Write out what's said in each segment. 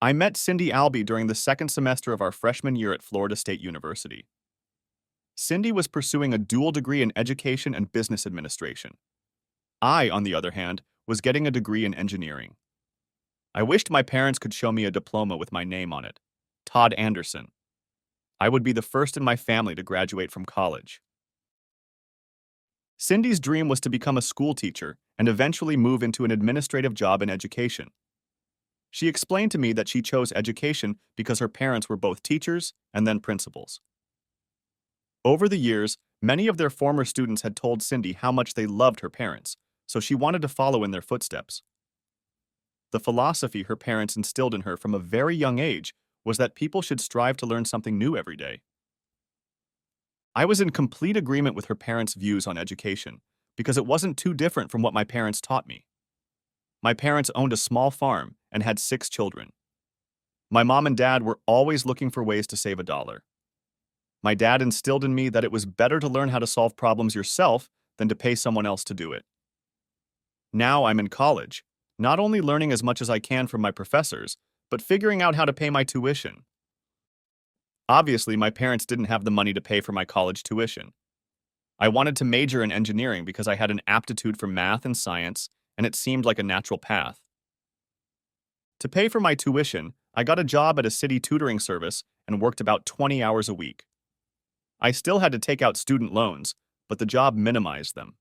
I met Cindy Albee during the second semester of our freshman year at Florida State University. Cindy was pursuing a dual degree in education and business administration. I, on the other hand, was getting a degree in engineering. I wished my parents could show me a diploma with my name on it. Todd Anderson. I would be the first in my family to graduate from college. Cindy's dream was to become a school teacher and eventually move into an administrative job in education. She explained to me that she chose education because her parents were both teachers and then principals. Over the years, many of their former students had told Cindy how much they loved her parents, so she wanted to follow in their footsteps. The philosophy her parents instilled in her from a very young age was that people should strive to learn something new every day. I was in complete agreement with her parents' views on education because it wasn't too different from what my parents taught me. My parents owned a small farm and had 6 children. My mom and dad were always looking for ways to save a dollar. My dad instilled in me that it was better to learn how to solve problems yourself than to pay someone else to do it. Now I'm in college, not only learning as much as I can from my professors, but figuring out how to pay my tuition. Obviously, my parents didn't have the money to pay for my college tuition. I wanted to major in engineering because I had an aptitude for math and science, and it seemed like a natural path. To pay for my tuition, I got a job at a city tutoring service and worked about 20 hours a week. I still had to take out student loans, but the job minimized them.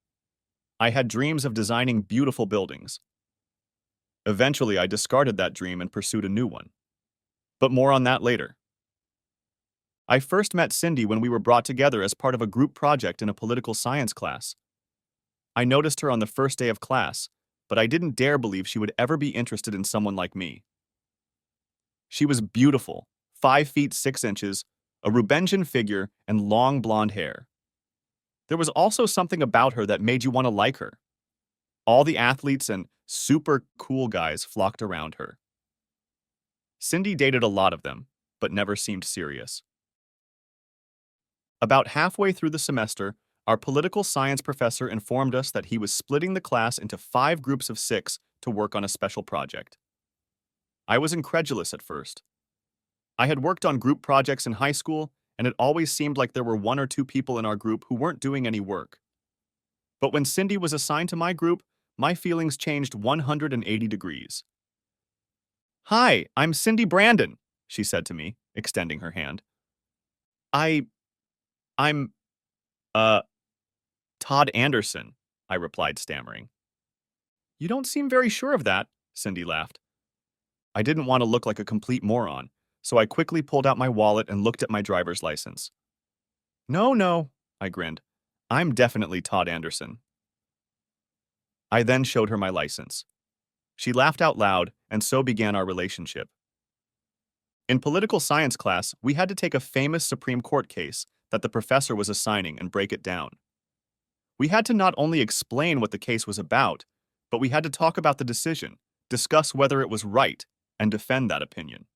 I had dreams of designing beautiful buildings. Eventually, I discarded that dream and pursued a new one. But more on that later. I first met Cindy when we were brought together as part of a group project in a political science class. I noticed her on the first day of class, but I didn't dare believe she would ever be interested in someone like me. She was beautiful, 5 feet 6 inches, a Rubensian figure, and long blonde hair. There was also something about her that made you want to like her. All the athletes and super cool guys flocked around her. Cindy dated a lot of them, but never seemed serious. About halfway through the semester, our political science professor informed us that he was splitting the class into 5 groups of 6 to work on a special project. I was incredulous at first. I had worked on group projects in high school, and it always seemed like there were 1 or 2 people in our group who weren't doing any work. But when Cindy was assigned to my group, my feelings changed 180 degrees. "Hi, I'm Cindy Brandon," she said to me, extending her hand. I, I'm, uh, Todd Anderson," I replied, stammering. "You don't seem very sure of that," Cindy laughed. I didn't want to look like a complete moron, so I quickly pulled out my wallet and looked at my driver's license. "No, no," I grinned. "I'm definitely Todd Anderson." I then showed her my license. She laughed out loud, and so began our relationship. In political science class, we had to take a famous Supreme Court case that the professor was assigning and break it down. We had to not only explain what the case was about, but we had to talk about the decision, discuss whether it was right, and defend that opinion.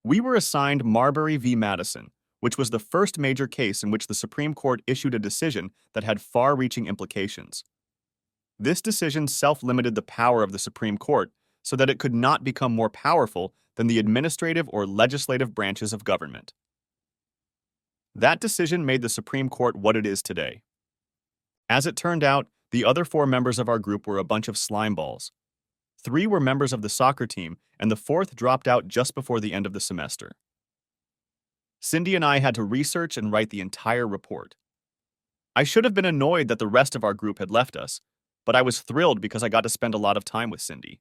We were assigned Marbury v. Madison, which was the first major case in which the Supreme Court issued a decision that had far-reaching implications. This decision self-limited the power of the Supreme Court so that it could not become more powerful than the administrative or legislative branches of government. That decision made the Supreme Court what it is today. As it turned out, the other 4 members of our group were a bunch of slimeballs. 3 were members of the soccer team, and the 4th dropped out just before the end of the semester. Cindy and I had to research and write the entire report. I should have been annoyed that the rest of our group had left us, but I was thrilled because I got to spend a lot of time with Cindy.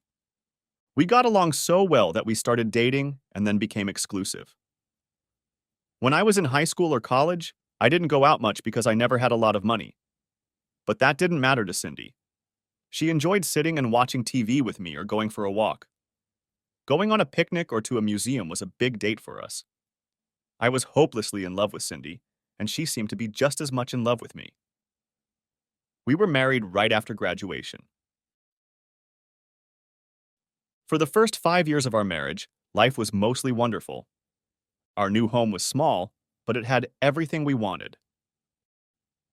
We got along so well that we started dating and then became exclusive. When I was in high school or college, I didn't go out much because I never had a lot of money. But that didn't matter to Cindy. She enjoyed sitting and watching TV with me or going for a walk. Going on a picnic or to a museum was a big date for us. I was hopelessly in love with Cindy, and she seemed to be just as much in love with me. We were married right after graduation. For the first 5 years of our marriage, life was mostly wonderful. Our new home was small, but it had everything we wanted.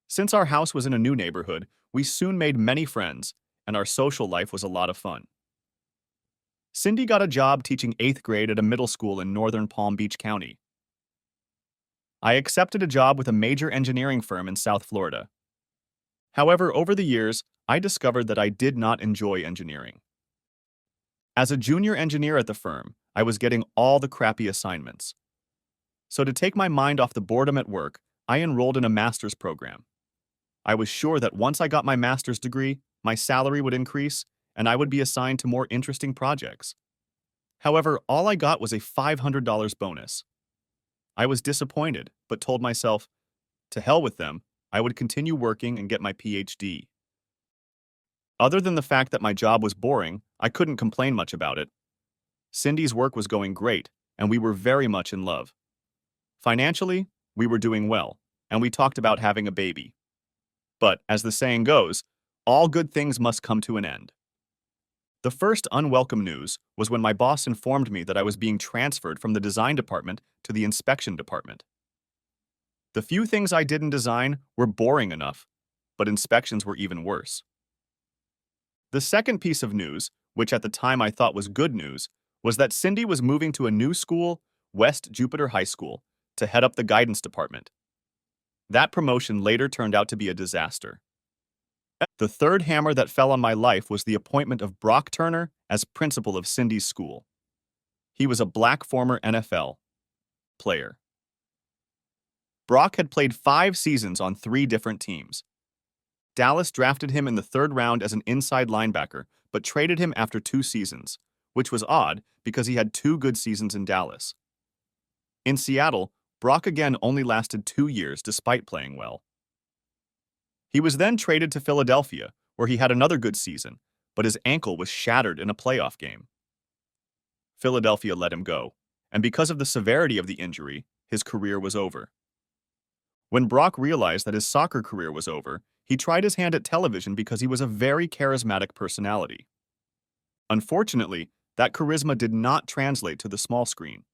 Since our house was in a new neighborhood, we soon made many friends, and our social life was a lot of fun. Cindy got a job teaching 8th grade at a middle school in northern Palm Beach County. I accepted a job with a major engineering firm in South Florida. However, over the years, I discovered that I did not enjoy engineering. As a junior engineer at the firm, I was getting all the crappy assignments. So to take my mind off the boredom at work, I enrolled in a master's program. I was sure that once I got my master's degree, my salary would increase and I would be assigned to more interesting projects. However, all I got was a $500 bonus. I was disappointed, but told myself, to hell with them, I would continue working and get my PhD. Other than the fact that my job was boring, I couldn't complain much about it. Cindy's work was going great, and we were very much in love. Financially, we were doing well, and we talked about having a baby. But, as the saying goes, all good things must come to an end. The first unwelcome news was when my boss informed me that I was being transferred from the design department to the inspection department. The few things I did in design were boring enough, but inspections were even worse. The second piece of news, which at the time I thought was good news, was that Cindy was moving to a new school, West Jupiter High School, to head up the guidance department. That promotion later turned out to be a disaster. The third hammer that fell on my life was the appointment of Brock Turner as principal of Cindy's school. He was a black former NFL player. Brock had played 5 seasons on 3 different teams. Dallas drafted him in the 3rd round as an inside linebacker, but traded him after 2 seasons, which was odd because he had 2 good seasons in Dallas. In Seattle, Brock again only lasted 2 years despite playing well. He was then traded to Philadelphia, where he had another good season, but his ankle was shattered in a playoff game. Philadelphia let him go, and because of the severity of the injury, his career was over. When Brock realized that his soccer career was over, he tried his hand at television because he was a very charismatic personality. Unfortunately, that charisma did not translate to the small screen.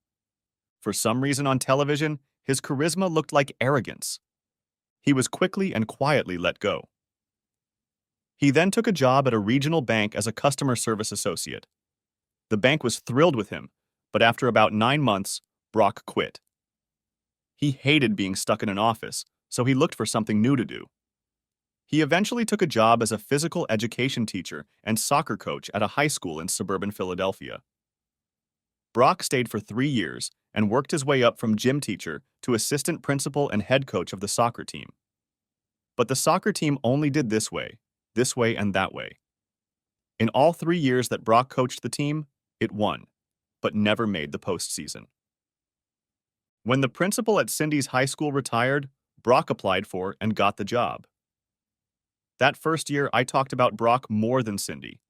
For some reason on television, his charisma looked like arrogance. He was quickly and quietly let go. He then took a job at a regional bank as a customer service associate. The bank was thrilled with him, but after about 9 months, Brock quit. He hated being stuck in an office, so he looked for something new to do. He eventually took a job as a physical education teacher and soccer coach at a high school in suburban Philadelphia. Brock stayed for 3 years and worked his way up from gym teacher to assistant principal and head coach of the soccer team. But the soccer team only did this way, and that way. In all 3 years that Brock coached the team, it won, but never made the postseason. When the principal at Cindy's high school retired, Brock applied for and got the job. That first year, I talked about Brock more than Cindy.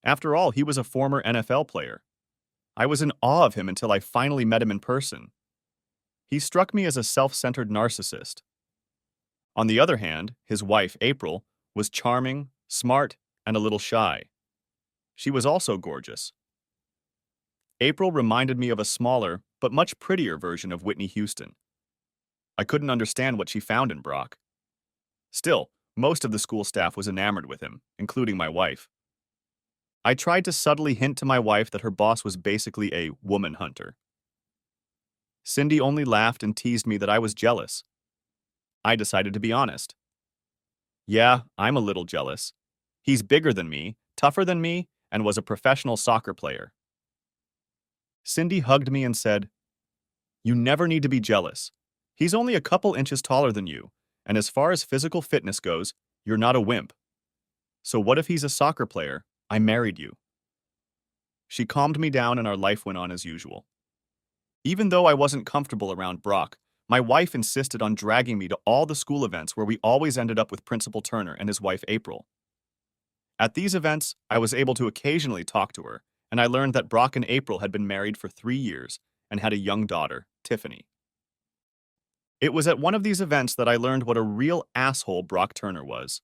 After all, he was a former NFL player. I was in awe of him until I finally met him in person. He struck me as a self-centered narcissist. On the other hand, his wife, April, was charming, smart, and a little shy. She was also gorgeous. April reminded me of a smaller, but much prettier version of Whitney Houston. I couldn't understand what she found in Brock. Still, most of the school staff was enamored with him, including my wife. I tried to subtly hint to my wife that her boss was basically a woman hunter. Cindy only laughed and teased me that I was jealous. I decided to be honest. Yeah, I'm a little jealous. He's bigger than me, tougher than me, and was a professional soccer player. Cindy hugged me and said, "You never need to be jealous. He's only a couple inches taller than you, and as far as physical fitness goes, you're not a wimp. So what if he's a soccer player? I married you." She calmed me down and our life went on as usual. Even though I wasn't comfortable around Brock, my wife insisted on dragging me to all the school events where we always ended up with Principal Turner and his wife April. At these events, I was able to occasionally talk to her, and I learned that Brock and April had been married for 3 years and had a young daughter, Tiffany. It was at one of these events that I learned what a real asshole Brock Turner was.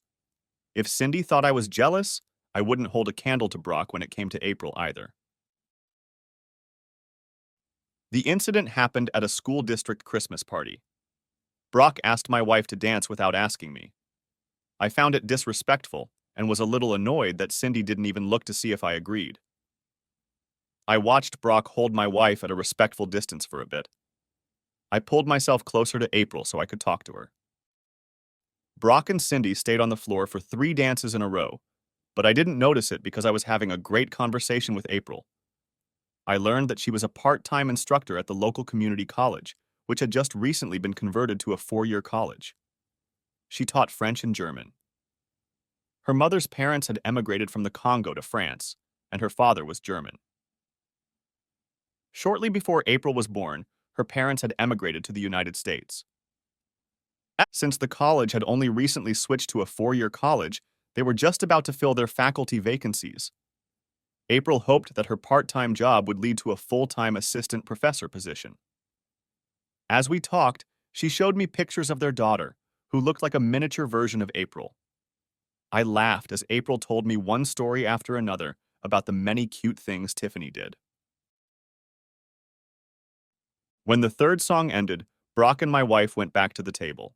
If Cindy thought I was jealous, I wouldn't hold a candle to Brock when it came to April either. The incident happened at a school district Christmas party. Brock asked my wife to dance without asking me. I found it disrespectful and was a little annoyed that Cindy didn't even look to see if I agreed. I watched Brock hold my wife at a respectful distance for a bit. I pulled myself closer to April so I could talk to her. Brock and Cindy stayed on the floor for 3 dances in a row, but I didn't notice it because I was having a great conversation with April. I learned that she was a part-time instructor at the local community college, which had just recently been converted to a 4-year college. She taught French and German. Her mother's parents had emigrated from the Congo to France, and her father was German. Shortly before April was born, her parents had emigrated to the United States. Since the college had only recently switched to a 4-year college, they were just about to fill their faculty vacancies. April hoped that her part-time job would lead to a full-time assistant professor position. As we talked, she showed me pictures of their daughter, who looked like a miniature version of April. I laughed as April told me one story after another about the many cute things Tiffany did. When the third song ended, Brock and my wife went back to the table.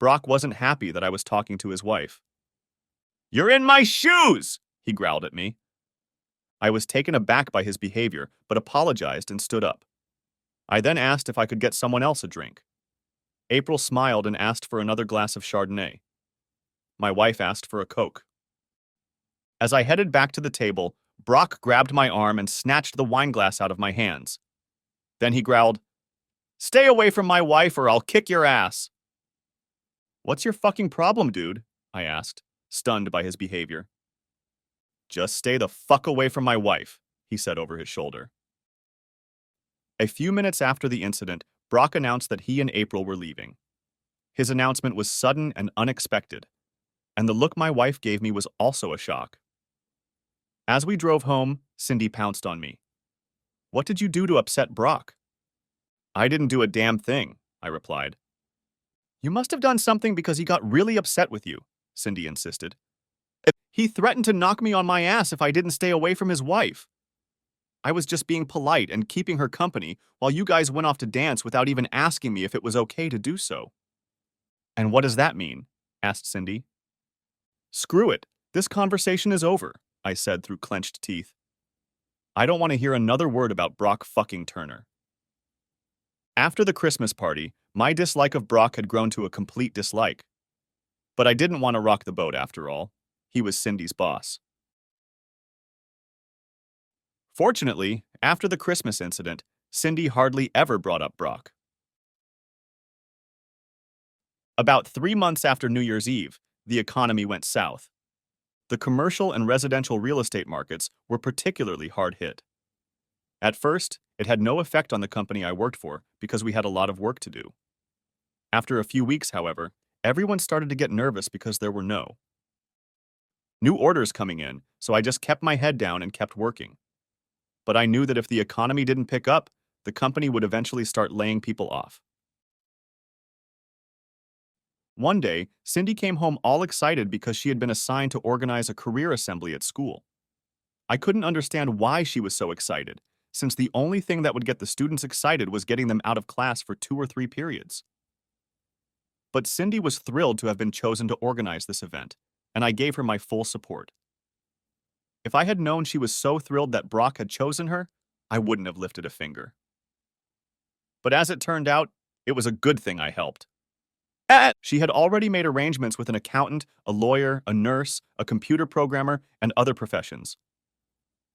Brock wasn't happy that I was talking to his wife. "You're in my shoes!" he growled at me. I was taken aback by his behavior, but apologized and stood up. I then asked if I could get someone else a drink. April smiled and asked for another glass of Chardonnay. My wife asked for a Coke. As I headed back to the table, Brock grabbed my arm and snatched the wine glass out of my hands. Then he growled, "Stay away from my wife or I'll kick your ass." "What's your fucking problem, dude?" I asked, stunned by his behavior. "Just stay the fuck away from my wife," he said over his shoulder. A few minutes after the incident, Brock announced that he and April were leaving. His announcement was sudden and unexpected, and the look my wife gave me was also a shock. As we drove home, Cindy pounced on me. "What did you do to upset Brock?" "I didn't do a damn thing," I replied. "You must have done something because he got really upset with you," Cindy insisted. "He threatened to knock me on my ass if I didn't stay away from his wife. I was just being polite and keeping her company while you guys went off to dance without even asking me if it was okay to do so." "And what does that mean?" asked Cindy. "Screw it. This conversation is over," I said through clenched teeth. "I don't want to hear another word about Brock fucking Turner." After the Christmas party, my dislike of Brock had grown to a complete dislike. But I didn't want to rock the boat after all. He was Cindy's boss. Fortunately, after the Christmas incident, Cindy hardly ever brought up Brock. About 3 months after New Year's Eve, the economy went south. The commercial and residential real estate markets were particularly hard hit. At first, it had no effect on the company I worked for because we had a lot of work to do. After a few weeks, however, everyone started to get nervous because there were no new orders coming in, so I just kept my head down and kept working. But I knew that if the economy didn't pick up, the company would eventually start laying people off. One day, Cindy came home all excited because she had been assigned to organize a career assembly at school. I couldn't understand why she was so excited, since the only thing that would get the students excited was getting them out of class for 2 or 3 periods. But Cindy was thrilled to have been chosen to organize this event, and I gave her my full support. If I had known she was so thrilled that Brock had chosen her, I wouldn't have lifted a finger. But as it turned out, it was a good thing I helped. She had already made arrangements with an accountant, a lawyer, a nurse, a computer programmer, and other professions.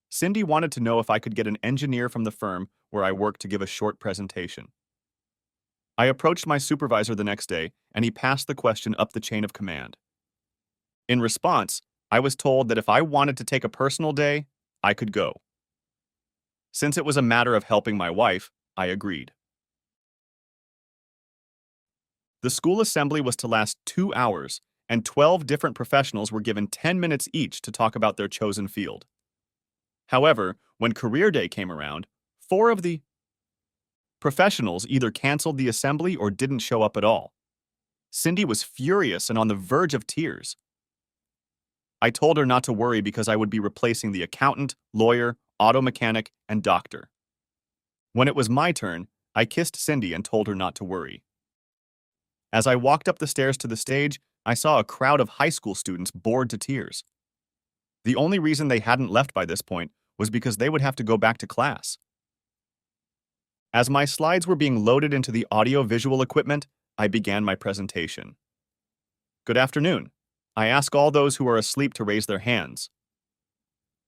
Cindy wanted to know if I could get an engineer from the firm where I worked to give a short presentation. I approached my supervisor the next day, and he passed the question up the chain of command. In response, I was told that if I wanted to take a personal day, I could go. Since it was a matter of helping my wife, I agreed. The school assembly was to last 2 hours, and 12 different professionals were given 10 minutes each to talk about their chosen field. However, when Career Day came around, 4 of the professionals either canceled the assembly or didn't show up at all. Cindy was furious and on the verge of tears. I told her not to worry because I would be replacing the accountant, lawyer, auto mechanic, and doctor. When it was my turn, I kissed Cindy and told her not to worry. As I walked up the stairs to the stage, I saw a crowd of high school students bored to tears. The only reason they hadn't left by this point was because they would have to go back to class. As my slides were being loaded into the audio-visual equipment, I began my presentation. Good afternoon. I ask all those who are asleep to raise their hands.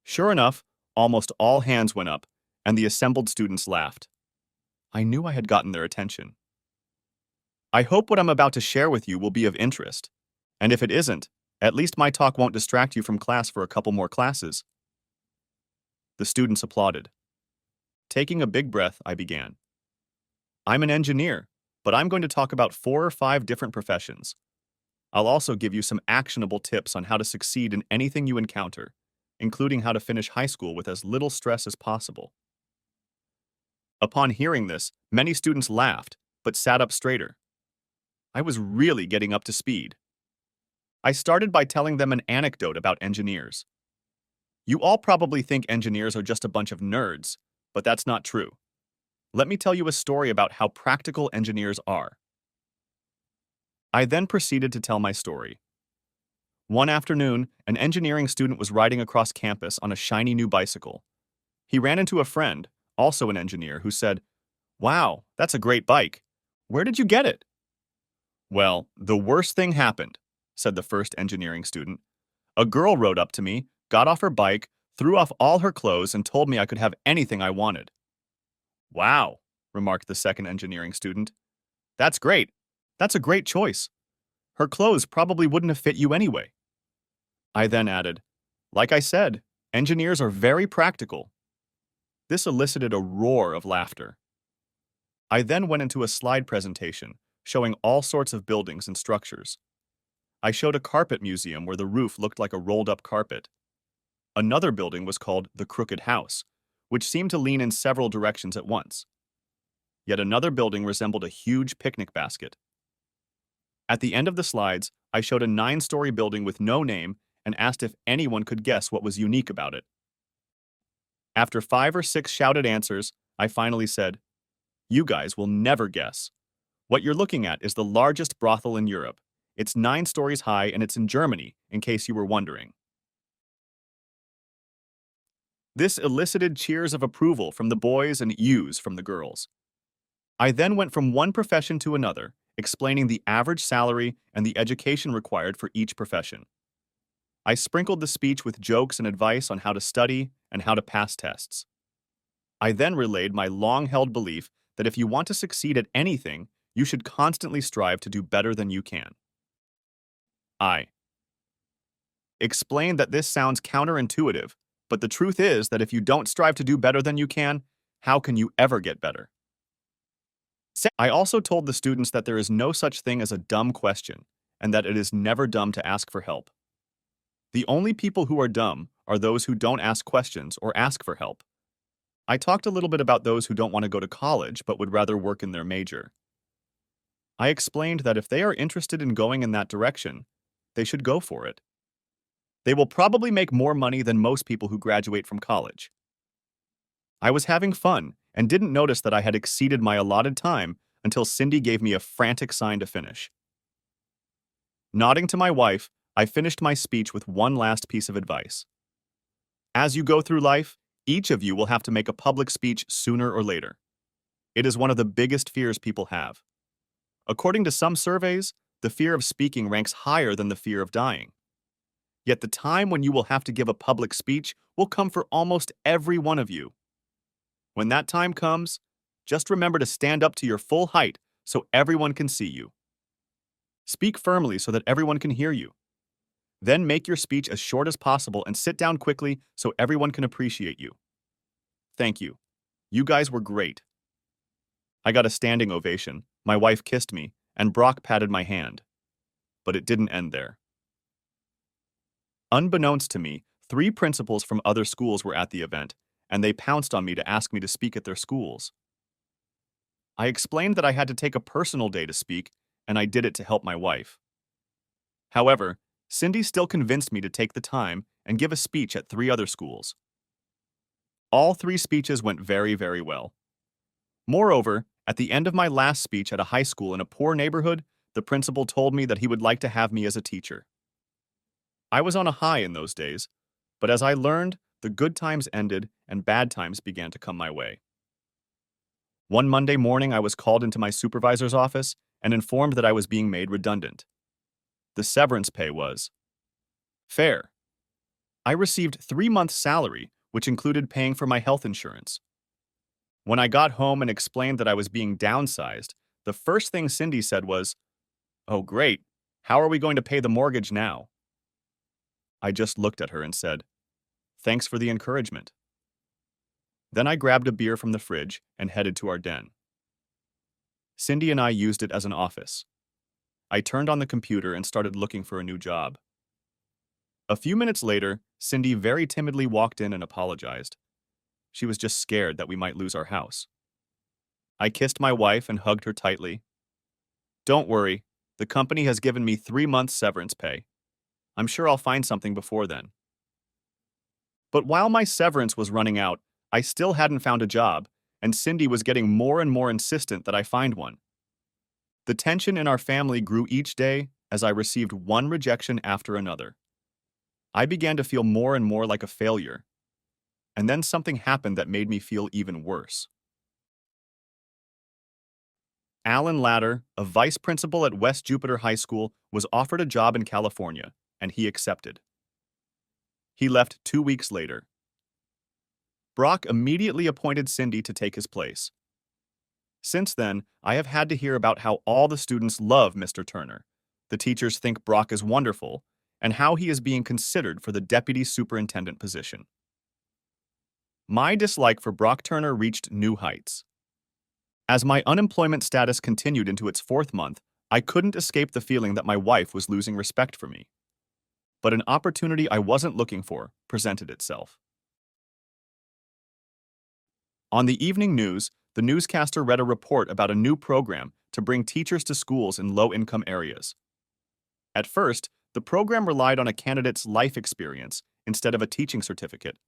Sure enough, almost all hands went up, and the assembled students laughed. I knew I had gotten their attention. I hope what I'm about to share with you will be of interest, and if it isn't, at least my talk won't distract you from class for a couple more classes. The students applauded. Taking a big breath, I began. I'm an engineer, but I'm going to talk about 4 or 5 different professions. I'll also give you some actionable tips on how to succeed in anything you encounter, including how to finish high school with as little stress as possible. Upon hearing this, many students laughed, but sat up straighter. I was really getting up to speed. I started by telling them an anecdote about engineers. You all probably think engineers are just a bunch of nerds, but that's not true. Let me tell you a story about how practical engineers are. I then proceeded to tell my story. One afternoon, an engineering student was riding across campus on a shiny new bicycle. He ran into a friend, also an engineer, who said, "Wow, that's a great bike. Where did you get it?" "Well, the worst thing happened," said the first engineering student. "A girl rode up to me, got off her bike, threw off all her clothes, and told me I could have anything I wanted." "Wow," remarked the second engineering student. "That's great. That's a great choice. Her clothes probably wouldn't have fit you anyway." I then added, "Like I said, engineers are very practical." This elicited a roar of laughter. I then went into a slide presentation, showing all sorts of buildings and structures. I showed a carpet museum where the roof looked like a rolled-up carpet. Another building was called the Crooked House, which seemed to lean in several directions at once. Yet another building resembled a huge picnic basket. At the end of the slides, I showed a 9-story building with no name and asked if anyone could guess what was unique about it. After 5 or 6 shouted answers, I finally said, "You guys will never guess. What you're looking at is the largest brothel in Europe. It's 9 stories high and it's in Germany, in case you were wondering." This elicited cheers of approval from the boys and "yous" from the girls. I then went from one profession to another, explaining the average salary and the education required for each profession. I sprinkled the speech with jokes and advice on how to study and how to pass tests. I then relayed my long-held belief that if you want to succeed at anything, you should constantly strive to do better than you can. I explained that this sounds counterintuitive, but the truth is that if you don't strive to do better than you can, how can you ever get better? I also told the students that there is no such thing as a dumb question, and that it is never dumb to ask for help. The only people who are dumb are those who don't ask questions or ask for help. I talked a little bit about those who don't want to go to college but would rather work in their major. I explained that if they are interested in going in that direction, they should go for it. They will probably make more money than most people who graduate from college. I was having fun and didn't notice that I had exceeded my allotted time until Cindy gave me a frantic sign to finish. Nodding to my wife, I finished my speech with one last piece of advice. As you go through life, each of you will have to make a public speech sooner or later. It is one of the biggest fears people have. According to some surveys, the fear of speaking ranks higher than the fear of dying. Yet the time when you will have to give a public speech will come for almost every one of you. When that time comes, just remember to stand up to your full height so everyone can see you. Speak firmly so that everyone can hear you. Then make your speech as short as possible and sit down quickly so everyone can appreciate you. Thank you. You guys were great. I got a standing ovation, my wife kissed me, and Brock patted my hand. But it didn't end there. Unbeknownst to me, 3 principals from other schools were at the event, and they pounced on me to ask me to speak at their schools. I explained that I had to take a personal day to speak, and I did it to help my wife. However, Cindy still convinced me to take the time and give a speech at 3 other schools. All 3 speeches went very, very well. Moreover, at the end of my last speech at a high school in a poor neighborhood, the principal told me that he would like to have me as a teacher. I was on a high in those days, but as I learned, The good times ended and bad times began to come my way. One Monday morning, I was called into my supervisor's office and informed that I was being made redundant. The severance pay was fair. I received 3 months' salary, which included paying for my health insurance. When I got home and explained that I was being downsized, the first thing Cindy said was, "Oh, great. How are we going to pay the mortgage now?" I just looked at her and said, "Thanks for the encouragement." Then I grabbed a beer from the fridge and headed to our den. Cindy and I used it as an office. I turned on the computer and started looking for a new job. A few minutes later, Cindy very timidly walked in and apologized. She was just scared that we might lose our house. I kissed my wife and hugged her tightly. "Don't worry, the company has given me 3 months severance pay. I'm sure I'll find something before then." But while my severance was running out, I still hadn't found a job, and Cindy was getting more and more insistent that I find one. The tension in our family grew each day as I received one rejection after another. I began to feel more and more like a failure, and then something happened that made me feel even worse. Alan Latter, a vice principal at West Jupiter High School, was offered a job in California, and he accepted. He left 2 weeks later. Brock immediately appointed Cindy to take his place. Since then, I have had to hear about how all the students love Mr. Turner. The teachers think Brock is wonderful, and how he is being considered for the deputy superintendent position. My dislike for Brock Turner reached new heights. As my unemployment status continued into its 4th month, I couldn't escape the feeling that my wife was losing respect for me. But an opportunity I wasn't looking for presented itself. On the evening news, the newscaster read a report about a new program to bring teachers to schools in low-income areas. At first, the program relied on a candidate's life experience instead of a teaching certificate.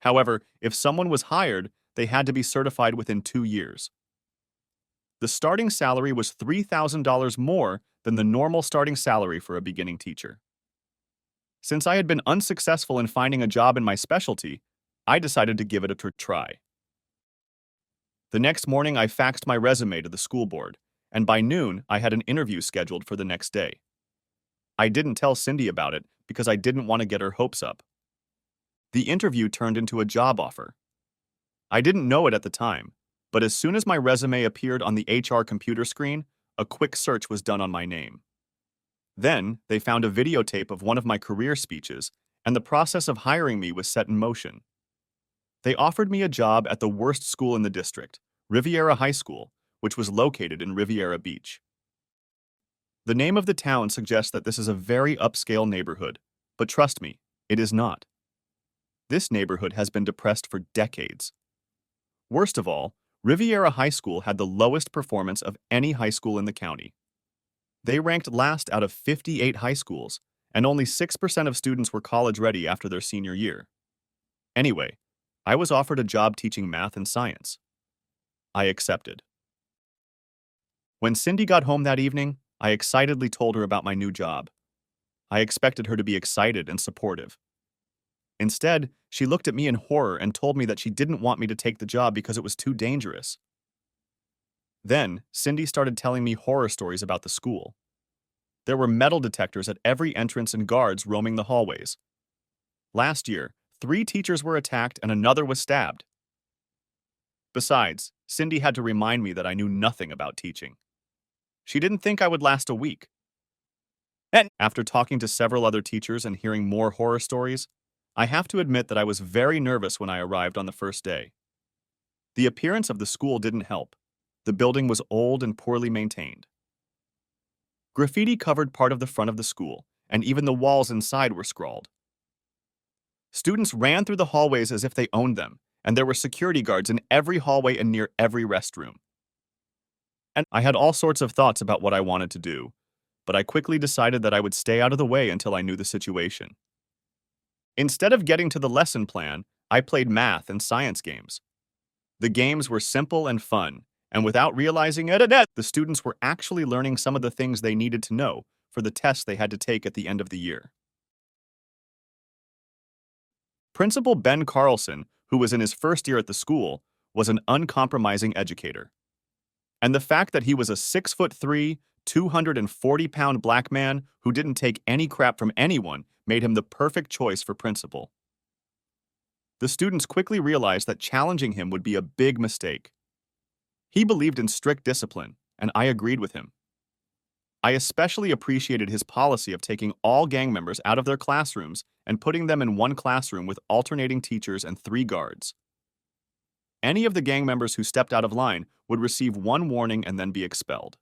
However, if someone was hired, they had to be certified within 2 years. The starting salary was $3,000 more than the normal starting salary for a beginning teacher. Since I had been unsuccessful in finding a job in my specialty, I decided to give it a try. The next morning, I faxed my resume to the school board, and by noon, I had an interview scheduled for the next day. I didn't tell Cindy about it because I didn't want to get her hopes up. The interview turned into a job offer. I didn't know it at the time, but as soon as my resume appeared on the HR computer screen, a quick search was done on my name. Then, they found a videotape of one of my career speeches, and the process of hiring me was set in motion. They offered me a job at the worst school in the district, Riviera High School, which was located in Riviera Beach. The name of the town suggests that this is a very upscale neighborhood, but trust me, it is not. This neighborhood has been depressed for decades. Worst of all, Riviera High School had the lowest performance of any high school in the county. They ranked last out of 58 high schools, and only 6% of students were college-ready after their senior year. Anyway, I was offered a job teaching math and science. I accepted. When Cindy got home that evening, I excitedly told her about my new job. I expected her to be excited and supportive. Instead, she looked at me in horror and told me that she didn't want me to take the job because it was too dangerous. Then, Cindy started telling me horror stories about the school. There were metal detectors at every entrance and guards roaming the hallways. Last year, 3 teachers were attacked and another was stabbed. Besides, Cindy had to remind me that I knew nothing about teaching. She didn't think I would last a week. And after talking to several other teachers and hearing more horror stories, I have to admit that I was very nervous when I arrived on the first day. The appearance of the school didn't help. The building was old and poorly maintained. Graffiti covered part of the front of the school, and even the walls inside were scrawled. Students ran through the hallways as if they owned them, and there were security guards in every hallway and near every restroom. And I had all sorts of thoughts about what I wanted to do, but I quickly decided that I would stay out of the way until I knew the situation. Instead of getting to the lesson plan, I played math and science games. The games were simple and fun, and without realizing it, the students were actually learning some of the things they needed to know for the tests they had to take at the end of the year. Principal Ben Carlson, who was in his first year at the school, was an uncompromising educator. And the fact that he was a 6'3", 240-pound black man who didn't take any crap from anyone made him the perfect choice for principal. The students quickly realized that challenging him would be a big mistake. He believed in strict discipline, and I agreed with him. I especially appreciated his policy of taking all gang members out of their classrooms and putting them in one classroom with alternating teachers and 3 guards. Any of the gang members who stepped out of line would receive 1 warning and then be expelled.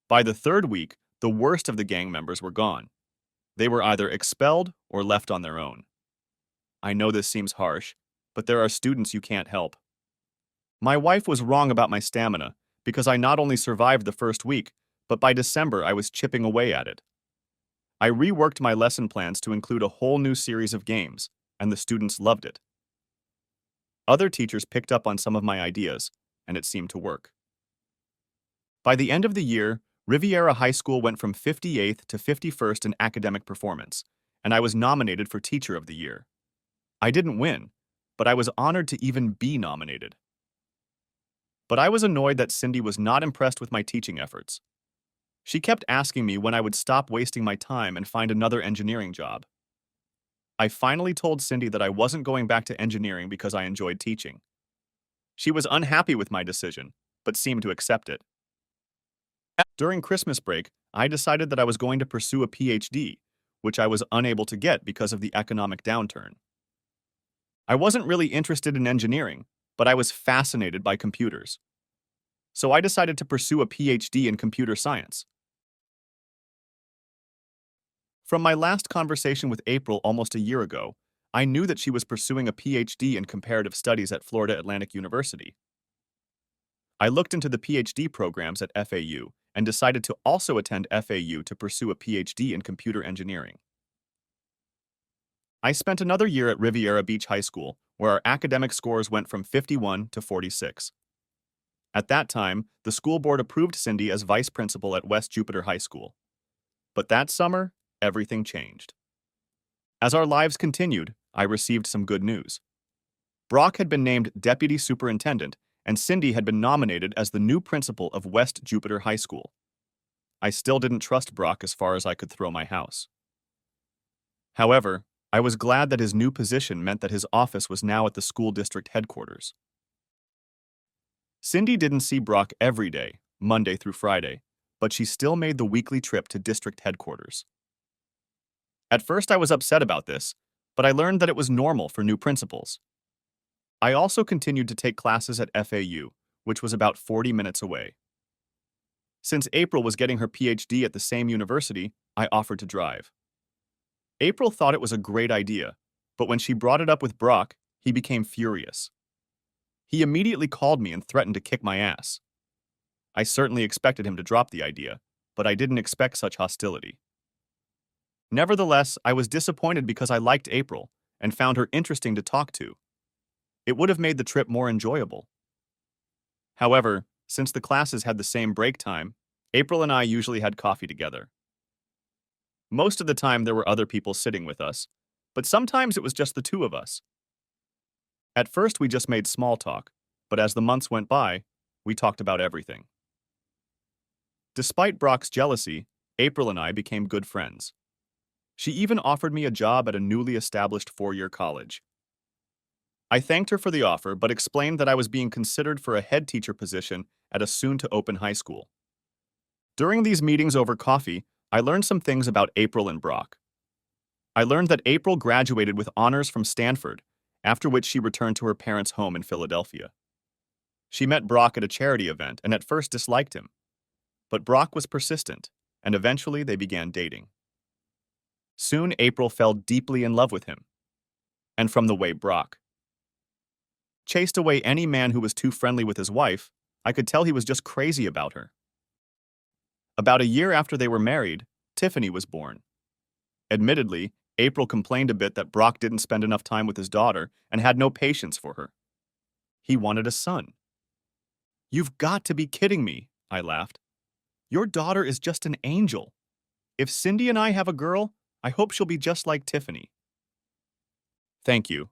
By the 3rd week, the worst of the gang members were gone. They were either expelled or left on their own. I know this seems harsh, but there are students you can't help. My wife was wrong about my stamina, because I not only survived the first week, but by December I was chipping away at it. I reworked my lesson plans to include a whole new series of games, and the students loved it. Other teachers picked up on some of my ideas, and it seemed to work. By the end of the year, Riviera High School went from 58th to 51st in academic performance, and I was nominated for Teacher of the Year. I didn't win, but I was honored to even be nominated. But I was annoyed that Cindy was not impressed with my teaching efforts. She kept asking me when I would stop wasting my time and find another engineering job. I finally told Cindy that I wasn't going back to engineering because I enjoyed teaching. She was unhappy with my decision, but seemed to accept it. During Christmas break, I decided that I was going to pursue a PhD, which I was unable to get because of the economic downturn. I wasn't really interested in engineering, but I was fascinated by computers. So I decided to pursue a PhD in computer science. From my last conversation with April almost a year ago, I knew that she was pursuing a PhD in comparative studies at Florida Atlantic University. I looked into the PhD programs at FAU and decided to also attend FAU to pursue a PhD in computer engineering. I spent another year at Riviera Beach High School, where our academic scores went from 51 to 46. At that time, the school board approved Cindy as vice principal at West Jupiter High School. But that summer, everything changed. As our lives continued, I received some good news. Brock had been named deputy superintendent, and Cindy had been nominated as the new principal of West Jupiter High School. I still didn't trust Brock as far as I could throw my house. However, I was glad that his new position meant that his office was now at the school district headquarters. Cindy didn't see Brock every day, Monday through Friday, but she still made the weekly trip to district headquarters. At first I was upset about this, but I learned that it was normal for new principals. I also continued to take classes at FAU, which was about 40 minutes away. Since April was getting her PhD at the same university, I offered to drive. April thought it was a great idea, but when she brought it up with Brock, he became furious. He immediately called me and threatened to kick my ass. I certainly expected him to drop the idea, but I didn't expect such hostility. Nevertheless, I was disappointed because I liked April and found her interesting to talk to. It would have made the trip more enjoyable. However, since the classes had the same break time, April and I usually had coffee together. Most of the time there were other people sitting with us, but sometimes it was just the two of us. At first we just made small talk, but as the months went by, we talked about everything. Despite Brock's jealousy, April and I became good friends. She even offered me a job at a newly established 4-year college. I thanked her for the offer, but explained that I was being considered for a head teacher position at a soon-to-open high school. During these meetings over coffee, I learned some things about April and Brock. I learned that April graduated with honors from Stanford, after which she returned to her parents' home in Philadelphia. She met Brock at a charity event and at first disliked him. But Brock was persistent, and eventually they began dating. Soon April fell deeply in love with him. And from the way Brock chased away any man who was too friendly with his wife, I could tell he was just crazy about her. About a year after they were married, Tiffany was born. Admittedly, April complained a bit that Brock didn't spend enough time with his daughter and had no patience for her. He wanted a son. "You've got to be kidding me," I laughed. "Your daughter is just an angel. If Cindy and I have a girl, I hope she'll be just like Tiffany. Thank you,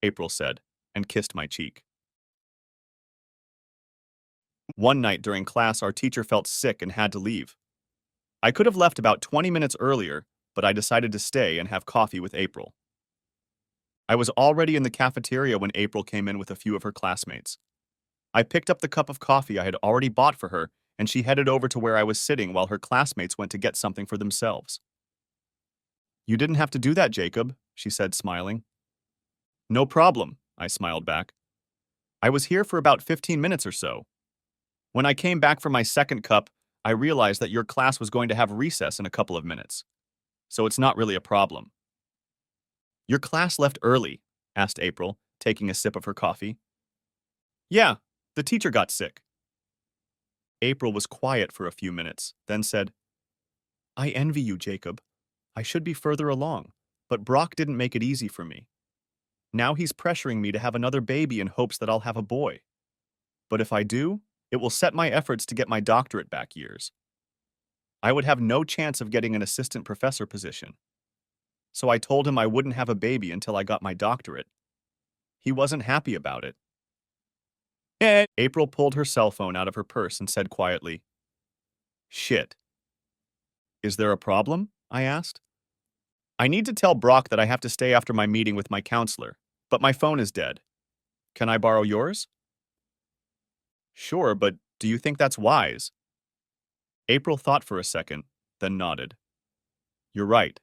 April said, and kissed my cheek. One night during class, our teacher felt sick and had to leave. I could have left about 20 minutes earlier, but I decided to stay and have coffee with April. I was already in the cafeteria when April came in with a few of her classmates. I picked up the cup of coffee I had already bought for her, and she headed over to where I was sitting while her classmates went to get something for themselves. You didn't have to do that, Jacob, she said, smiling. No problem, I smiled back. I was here for about 15 minutes or so. When I came back for my second cup, I realized that your class was going to have recess in a couple of minutes. So it's not really a problem. Your class left early, asked April, taking a sip of her coffee. Yeah, the teacher got sick. April was quiet for a few minutes, then said, I envy you, Jacob. I should be further along, but Brock didn't make it easy for me. Now he's pressuring me to have another baby in hopes that I'll have a boy. But if I do, it will set my efforts to get my doctorate back years. I would have no chance of getting an assistant professor position. So I told him I wouldn't have a baby until I got my doctorate. He wasn't happy about it. April pulled her cell phone out of her purse and said quietly, Shit. Is there a problem? I asked. I need to tell Brock that I have to stay after my meeting with my counselor, but my phone is dead. Can I borrow yours? Sure, but do you think that's wise? April thought for a second, then nodded. You're right.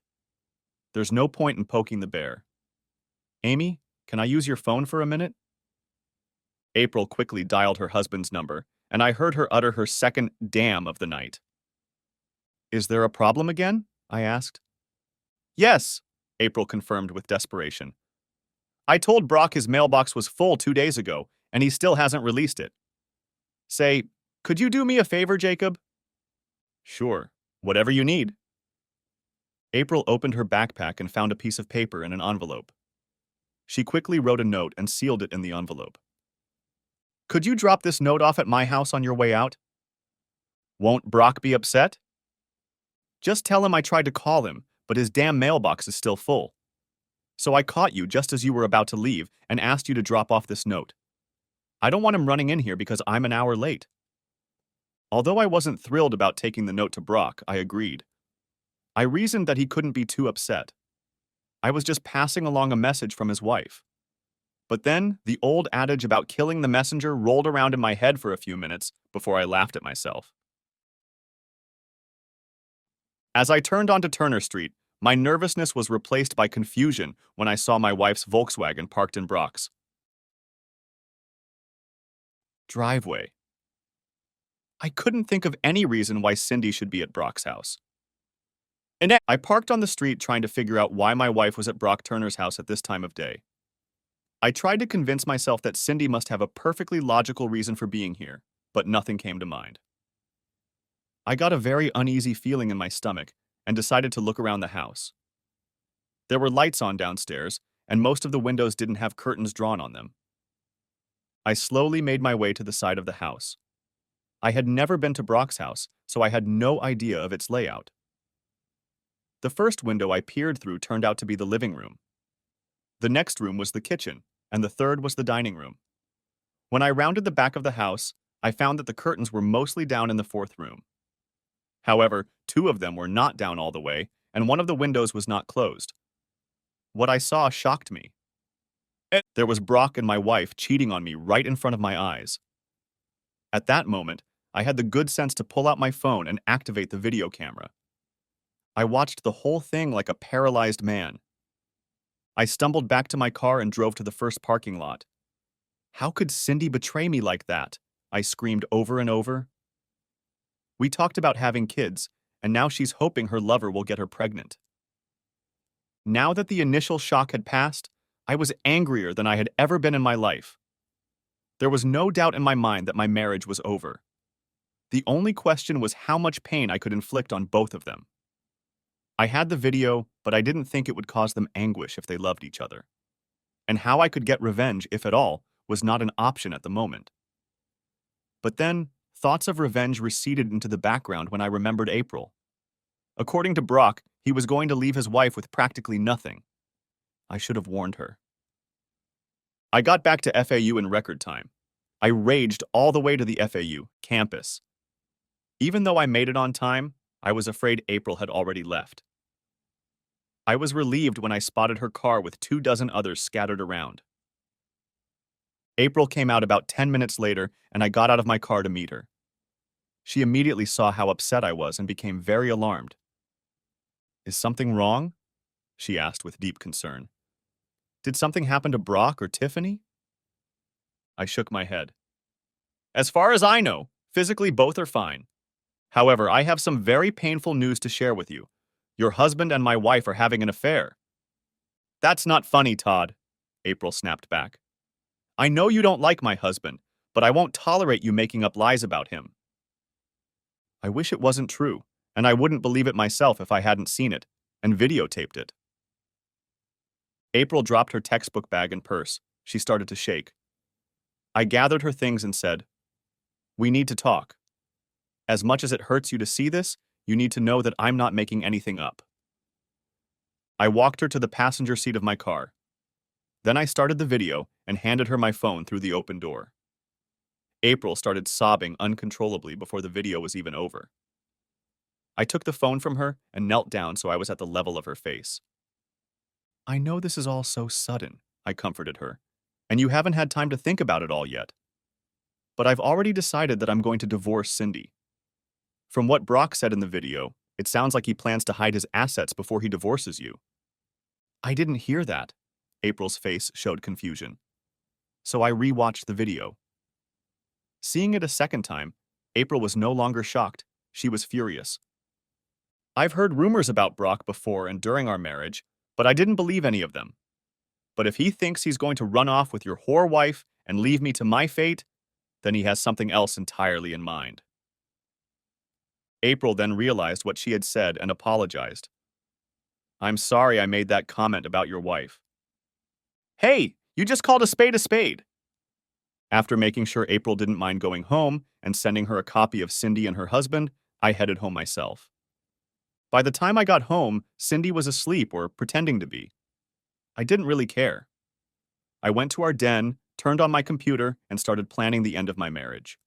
There's no point in poking the bear. Amy, can I use your phone for a minute? April quickly dialed her husband's number, and I heard her utter her second damn of the night. Is there a problem again? I asked. Yes, April confirmed with desperation. I told Brock his mailbox was full 2 days ago, and he still hasn't released it. Say, could you do me a favor, Jacob? Sure, whatever you need. April opened her backpack and found a piece of paper in an envelope. She quickly wrote a note and sealed it in the envelope. Could you drop this note off at my house on your way out? Won't Brock be upset? Just tell him I tried to call him, but his damn mailbox is still full. So I caught you just as you were about to leave and asked you to drop off this note. I don't want him running in here because I'm an hour late. Although I wasn't thrilled about taking the note to Brock, I agreed. I reasoned that he couldn't be too upset. I was just passing along a message from his wife. But then, the old adage about killing the messenger rolled around in my head for a few minutes before I laughed at myself. As I turned onto Turner Street, my nervousness was replaced by confusion when I saw my wife's Volkswagen parked in Brock's driveway. I couldn't think of any reason why Cindy should be at Brock's house. And I parked on the street trying to figure out why my wife was at Brock Turner's house at this time of day. I tried to convince myself that Cindy must have a perfectly logical reason for being here, but nothing came to mind. I got a very uneasy feeling in my stomach and decided to look around the house. There were lights on downstairs, and most of the windows didn't have curtains drawn on them. I slowly made my way to the side of the house. I had never been to Brock's house, so I had no idea of its layout. The first window I peered through turned out to be the living room. The next room was the kitchen, and the third was the dining room. When I rounded the back of the house, I found that the curtains were mostly down in the fourth room. However, 2 of them were not down all the way, and one of the windows was not closed. What I saw shocked me. There was Brock and my wife cheating on me right in front of my eyes. At that moment, I had the good sense to pull out my phone and activate the video camera. I watched the whole thing like a paralyzed man. I stumbled back to my car and drove to the first parking lot. How could Cindy betray me like that? I screamed over and over. We talked about having kids, and now she's hoping her lover will get her pregnant. Now that the initial shock had passed, I was angrier than I had ever been in my life. There was no doubt in my mind that my marriage was over. The only question was how much pain I could inflict on both of them. I had the video, but I didn't think it would cause them anguish if they loved each other. And how I could get revenge, if at all, was not an option at the moment. But then, thoughts of revenge receded into the background when I remembered April. According to Brock, He was going to leave his wife with practically nothing. I should have warned her. I got back to FAU in record time. I raged all the way to the FAU campus. Even though I made it on time, I was afraid April had already left. I was relieved when I spotted her car with 24 others scattered around. April came out about 10 minutes later, and I got out of my car to meet her. She immediately saw how upset I was and became very alarmed. "Is something wrong?" she asked with deep concern. "Did something happen to Brock or Tiffany?" I shook my head. "As far as I know, physically both are fine. However, I have some very painful news to share with you. Your husband and my wife are having an affair." "That's not funny, Todd," April snapped back. "I know you don't like my husband, but I won't tolerate you making up lies about him." I wish it wasn't true, and I wouldn't believe it myself if I hadn't seen it and videotaped it. April dropped her textbook bag and purse. She started to shake. I gathered her things and said, "We need to talk. As much as it hurts you to see this, you need to know that I'm not making anything up." I walked her to the passenger seat of my car. Then I started the video and handed her my phone through the open door. April started sobbing uncontrollably before the video was even over. I took the phone from her and knelt down so I was at the level of her face. "I know this is all so sudden," I comforted her, "and you haven't had time to think about it all yet. But I've already decided that I'm going to divorce Cindy. From what Brock said in the video, it sounds like he plans to hide his assets before he divorces you." "I didn't hear that." April's face showed confusion. So I rewatched the video. Seeing it a second time, April was no longer shocked. She was furious. "I've heard rumors about Brock before and during our marriage, but I didn't believe any of them. But if he thinks he's going to run off with your whore wife and leave me to my fate, then he has something else entirely in mind." April then realized what she had said and apologized. "I'm sorry I made that comment about your wife." "Hey, you just called a spade a spade." After making sure April didn't mind going home and sending her a copy of Cindy and her husband, I headed home myself. By the time I got home, Cindy was asleep or pretending to be. I didn't really care. I went to our den, turned on my computer, and started planning the end of my marriage.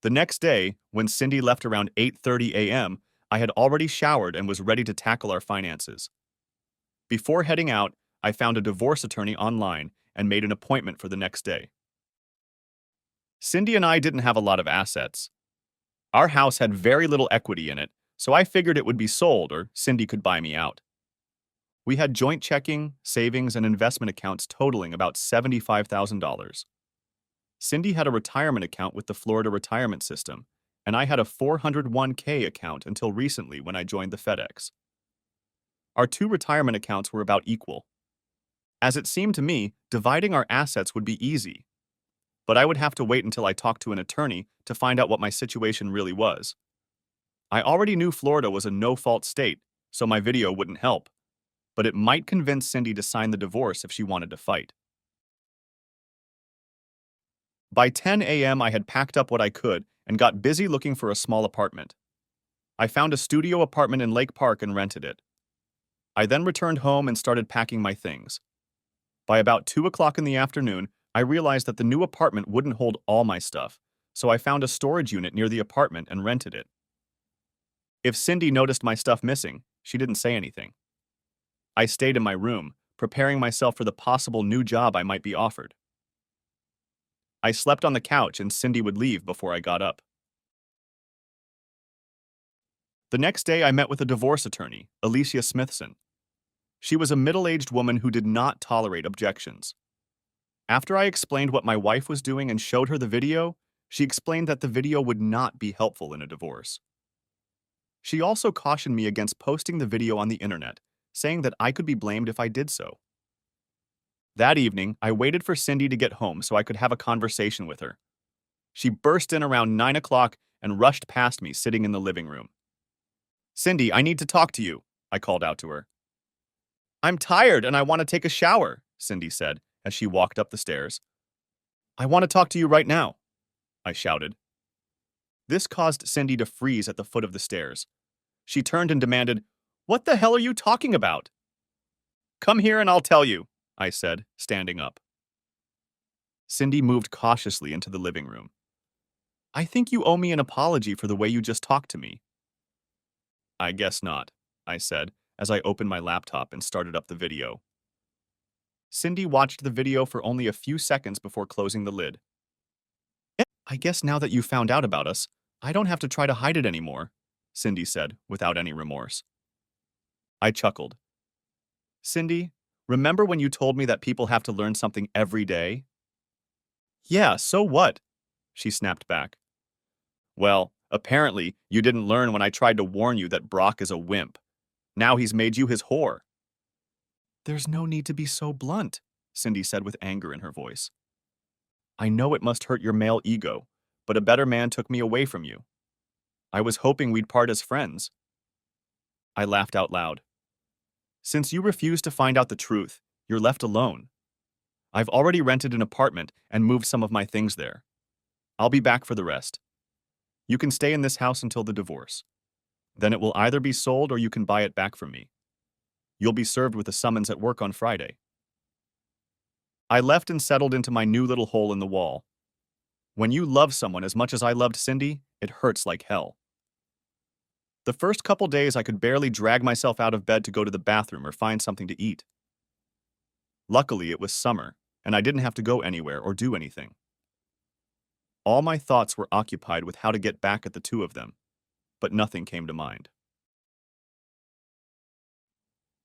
The next day, when Cindy left around 8:30 a.m., I had already showered and was ready to tackle our finances. Before heading out, I found a divorce attorney online and made an appointment for the next day. Cindy and I didn't have a lot of assets. Our house had very little equity in it, so I figured it would be sold or Cindy could buy me out. We had joint checking, savings, and investment accounts totaling about $75,000. Cindy had a retirement account with the Florida retirement system, and I had a 401k account until recently when I joined the FedEx. Our two retirement accounts were about equal. As it seemed to me, dividing our assets would be easy. But I would have to wait until I talked to an attorney to find out what my situation really was. I already knew Florida was a no-fault state, so my video wouldn't help. But it might convince Cindy to sign the divorce if she wanted to fight. By 10 a.m., I had packed up what I could and got busy looking for a small apartment. I found a studio apartment in Lake Park and rented it. I then returned home and started packing my things. By about 2 o'clock in the afternoon, I realized that the new apartment wouldn't hold all my stuff, so I found a storage unit near the apartment and rented it. If Cindy noticed my stuff missing, she didn't say anything. I stayed in my room, preparing myself for the possible new job I might be offered. I slept on the couch and Cindy would leave before I got up. The next day, I met with a divorce attorney, Alicia Smithson. She was a middle-aged woman who did not tolerate objections. After I explained what my wife was doing and showed her the video, she explained that the video would not be helpful in a divorce. She also cautioned me against posting the video on the internet, saying that I could be blamed if I did so. That evening, I waited for Cindy to get home so I could have a conversation with her. She burst in around 9 o'clock and rushed past me sitting in the living room. "Cindy, I need to talk to you," I called out to her. "I'm tired and I want to take a shower," Cindy said as she walked up the stairs. "I want to talk to you right now," I shouted. This caused Cindy to freeze at the foot of the stairs. She turned and demanded, "What the hell are you talking about?" "Come here and I'll tell you," I said, standing up. Cindy moved cautiously into the living room. "I think you owe me an apology for the way you just talked to me." "I guess not," I said, as I opened my laptop and started up the video. Cindy watched the video for only a few seconds before closing the lid. "I guess now that you found out about us, I don't have to try to hide it anymore," Cindy said, without any remorse. I chuckled. "Cindy, remember when you told me that people have to learn something every day?" "Yeah, so what?" she snapped back. "Well, apparently you didn't learn when I tried to warn you that Brock is a wimp. Now he's made you his whore." "There's no need to be so blunt," Cindy said with anger in her voice. "I know it must hurt your male ego, but a better man took me away from you. I was hoping we'd part as friends." I laughed out loud. "Since you refuse to find out the truth, you're left alone. I've already rented an apartment and moved some of my things there. I'll be back for the rest. You can stay in this house until the divorce. Then it will either be sold or you can buy it back from me. You'll be served with a summons at work on Friday." I left and settled into my new little hole in the wall. When you love someone as much as I loved Cindy, it hurts like hell. The first couple days I could barely drag myself out of bed to go to the bathroom or find something to eat. Luckily, it was summer, and I didn't have to go anywhere or do anything. All my thoughts were occupied with how to get back at the two of them, but nothing came to mind.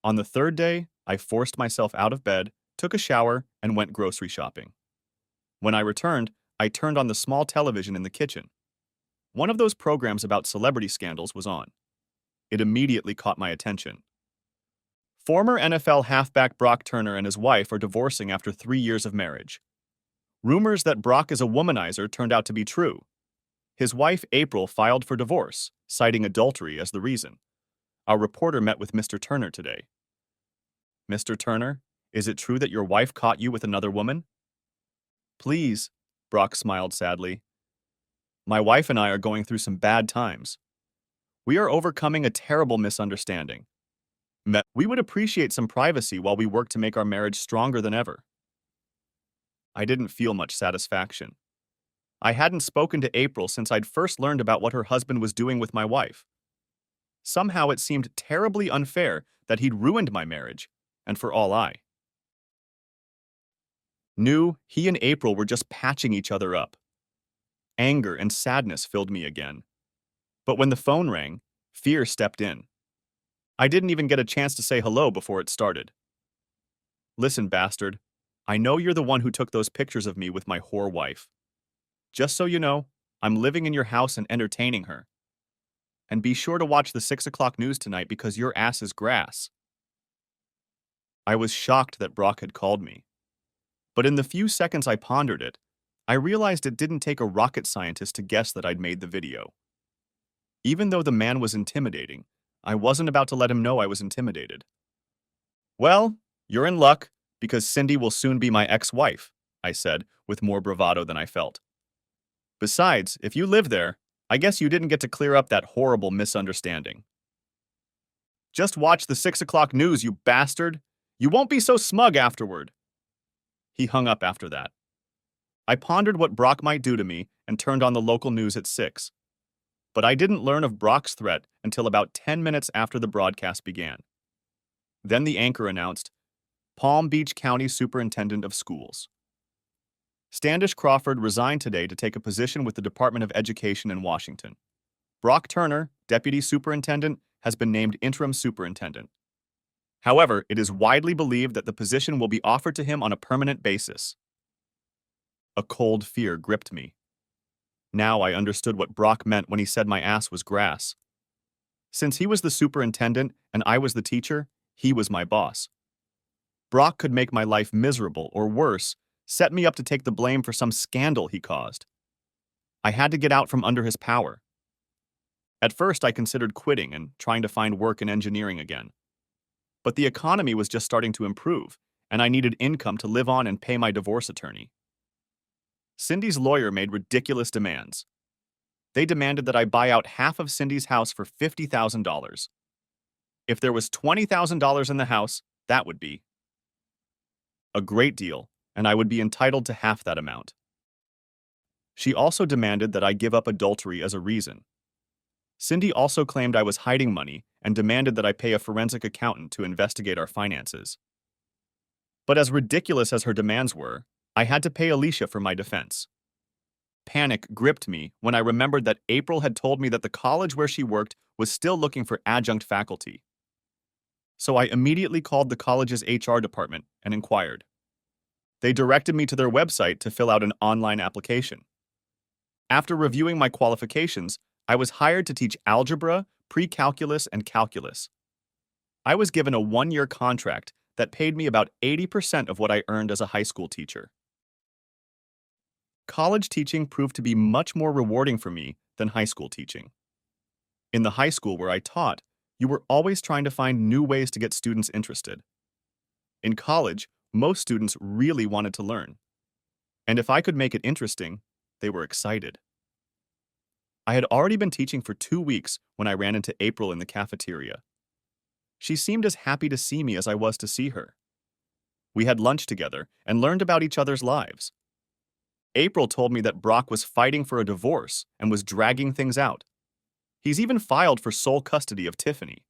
On the third day, I forced myself out of bed, took a shower, and went grocery shopping. When I returned, I turned on the small television in the kitchen. One of those programs about celebrity scandals was on. It immediately caught my attention. Former NFL halfback Brock Turner and his wife are divorcing after 3 years of marriage. Rumors that Brock is a womanizer turned out to be true. His wife, April, filed for divorce, citing adultery as the reason. Our reporter met with Mr. Turner today. "Mr. Turner, is it true that your wife caught you with another woman?" "Please," Brock smiled sadly. "My wife and I are going through some bad times. We are overcoming a terrible misunderstanding. We would appreciate some privacy while we work to make our marriage stronger than ever." I didn't feel much satisfaction. I hadn't spoken to April since I'd first learned about what her husband was doing with my wife. Somehow it seemed terribly unfair that he'd ruined my marriage, and for all I knew, he and April were just patching each other up. Anger and sadness filled me again. But when the phone rang, fear stepped in. I didn't even get a chance to say hello before it started. "Listen, bastard, I know you're the one who took those pictures of me with my whore wife. Just so you know, I'm living in your house and entertaining her. And be sure to watch the 6 o'clock news tonight because your ass is grass." I was shocked that Brock had called me. But in the few seconds I pondered it, I realized it didn't take a rocket scientist to guess that I'd made the video. Even though the man was intimidating, I wasn't about to let him know I was intimidated. "Well, you're in luck, because Cindy will soon be my ex-wife," I said, with more bravado than I felt. "Besides, if you live there, I guess you didn't get to clear up that horrible misunderstanding." "Just watch the 6 o'clock news, you bastard! You won't be so smug afterward." He hung up after that. I pondered what Brock might do to me and turned on the local news at 6. But I didn't learn of Brock's threat until about 10 minutes after the broadcast began. Then the anchor announced, "Palm Beach County Superintendent of Schools. Standish Crawford resigned today to take a position with the Department of Education in Washington. Brock Turner, Deputy Superintendent, has been named Interim Superintendent. However, it is widely believed that the position will be offered to him on a permanent basis." A cold fear gripped me. Now I understood what Brock meant when he said my ass was grass. Since he was the superintendent and I was the teacher, he was my boss. Brock could make my life miserable or worse, set me up to take the blame for some scandal he caused. I had to get out from under his power. At first, I considered quitting and trying to find work in engineering again. But the economy was just starting to improve, and I needed income to live on and pay my divorce attorney. Cindy's lawyer made ridiculous demands. They demanded that I buy out half of Cindy's house for $50,000. If there was $20,000 in the house, that would be a great deal, and I would be entitled to half that amount. She also demanded that I give up adultery as a reason. Cindy also claimed I was hiding money and demanded that I pay a forensic accountant to investigate our finances. But as ridiculous as her demands were, I had to pay Alicia for my defense. Panic gripped me when I remembered that April had told me that the college where she worked was still looking for adjunct faculty. So I immediately called the college's HR department and inquired. They directed me to their website to fill out an online application. After reviewing my qualifications, I was hired to teach algebra, pre-calculus, and calculus. I was given a 1-year contract that paid me about 80% of what I earned as a high school teacher. College teaching proved to be much more rewarding for me than high school teaching. In the high school where I taught, you were always trying to find new ways to get students interested. In college, most students really wanted to learn. And if I could make it interesting, they were excited. I had already been teaching for 2 weeks when I ran into April in the cafeteria. She seemed as happy to see me as I was to see her. We had lunch together and learned about each other's lives. April told me that Brock was fighting for a divorce and was dragging things out. He's even filed for sole custody of Tiffany.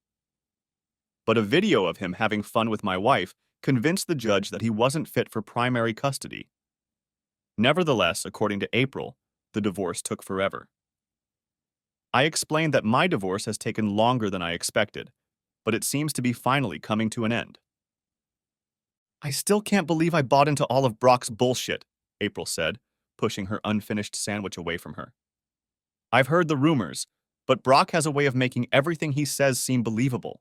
But a video of him having fun with my wife convinced the judge that he wasn't fit for primary custody. Nevertheless, according to April, the divorce took forever. I explained that my divorce has taken longer than I expected, but it seems to be finally coming to an end. I still can't believe I bought into all of Brock's bullshit, April said, pushing her unfinished sandwich away from her. I've heard the rumors, but Brock has a way of making everything he says seem believable.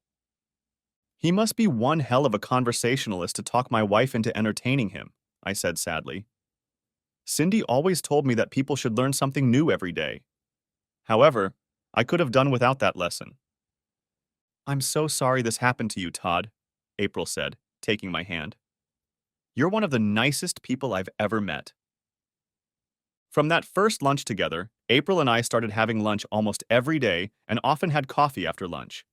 He must be one hell of a conversationalist to talk my wife into entertaining him, I said sadly. Cindy always told me that people should learn something new every day. However, I could have done without that lesson. I'm so sorry this happened to you, Todd, April said, taking my hand. You're one of the nicest people I've ever met. From that first lunch together, April and I started having lunch almost every day and often had coffee after lunch.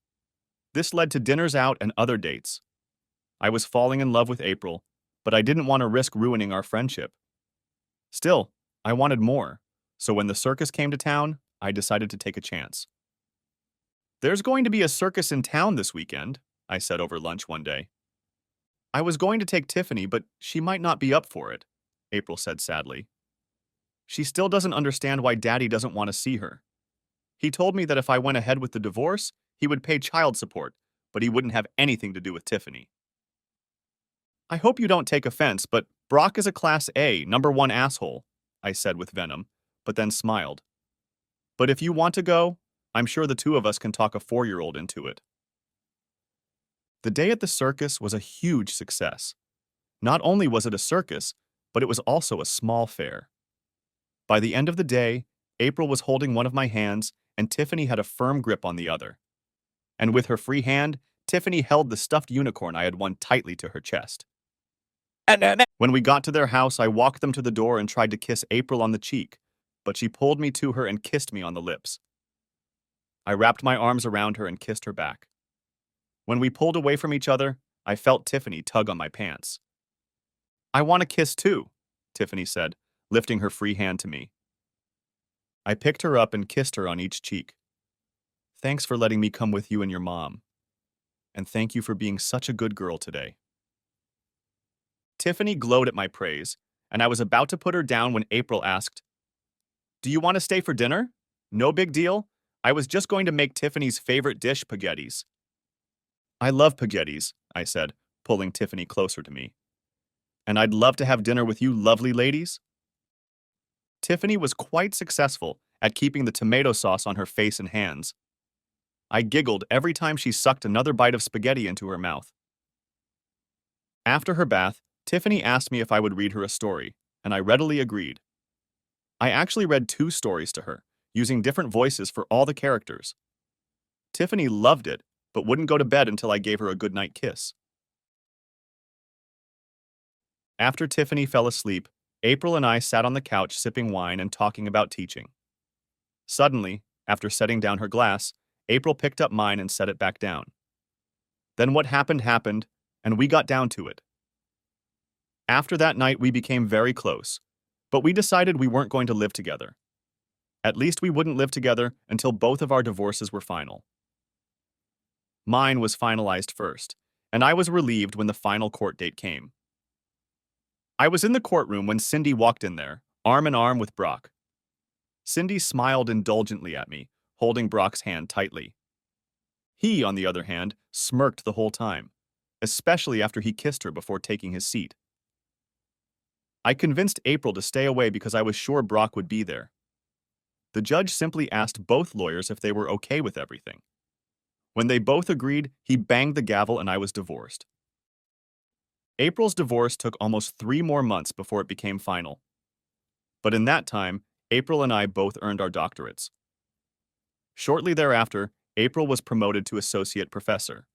This led to dinners out and other dates. I was falling in love with April, but I didn't want to risk ruining our friendship. Still, I wanted more, so when the circus came to town, I decided to take a chance. There's going to be a circus in town this weekend, I said over lunch one day. I was going to take Tiffany, but she might not be up for it, April said sadly. She still doesn't understand why Daddy doesn't want to see her. He told me that if I went ahead with the divorce, he would pay child support, but he wouldn't have anything to do with Tiffany. I hope you don't take offense, but Brock is a Class A, #1 asshole, I said with venom, but then smiled. But if you want to go, I'm sure the two of us can talk a 4-year-old into it. The day at the circus was a huge success. Not only was it a circus, but it was also a small fair. By the end of the day, April was holding one of my hands and Tiffany had a firm grip on the other. And with her free hand, Tiffany held the stuffed unicorn I had won tightly to her chest. When we got to their house, I walked them to the door and tried to kiss April on the cheek, but she pulled me to her and kissed me on the lips. I wrapped my arms around her and kissed her back. When we pulled away from each other, I felt Tiffany tug on my pants. I want a kiss too, Tiffany said, lifting her free hand to me. I picked her up and kissed her on each cheek. Thanks for letting me come with you and your mom. And thank you for being such a good girl today. Tiffany glowed at my praise, and I was about to put her down when April asked, Do you want to stay for dinner? No big deal. I was just going to make Tiffany's favorite dish, spaghettis. I love spaghettis, I said, pulling Tiffany closer to me. And I'd love to have dinner with you lovely ladies. Tiffany was quite successful at keeping the tomato sauce on her face and hands. I giggled every time she sucked another bite of spaghetti into her mouth. After her bath, Tiffany asked me if I would read her a story, and I readily agreed. I actually read 2 stories to her, using different voices for all the characters. Tiffany loved it, but wouldn't go to bed until I gave her a goodnight kiss. After Tiffany fell asleep, April and I sat on the couch sipping wine and talking about teaching. Suddenly, after setting down her glass, April picked up mine and set it back down. Then what happened happened, and we got down to it. After that night, we became very close, but we decided we weren't going to live together. At least we wouldn't live together until both of our divorces were final. Mine was finalized first, and I was relieved when the final court date came. I was in the courtroom when Cindy walked in there, arm in arm with Brock. Cindy smiled indulgently at me, holding Brock's hand tightly. He, on the other hand, smirked the whole time, especially after he kissed her before taking his seat. I convinced April to stay away because I was sure Brock would be there. The judge simply asked both lawyers if they were okay with everything. When they both agreed, he banged the gavel and I was divorced. April's divorce took almost 3 more months before it became final. But in that time, April and I both earned our doctorates. Shortly thereafter, April was promoted to associate professor.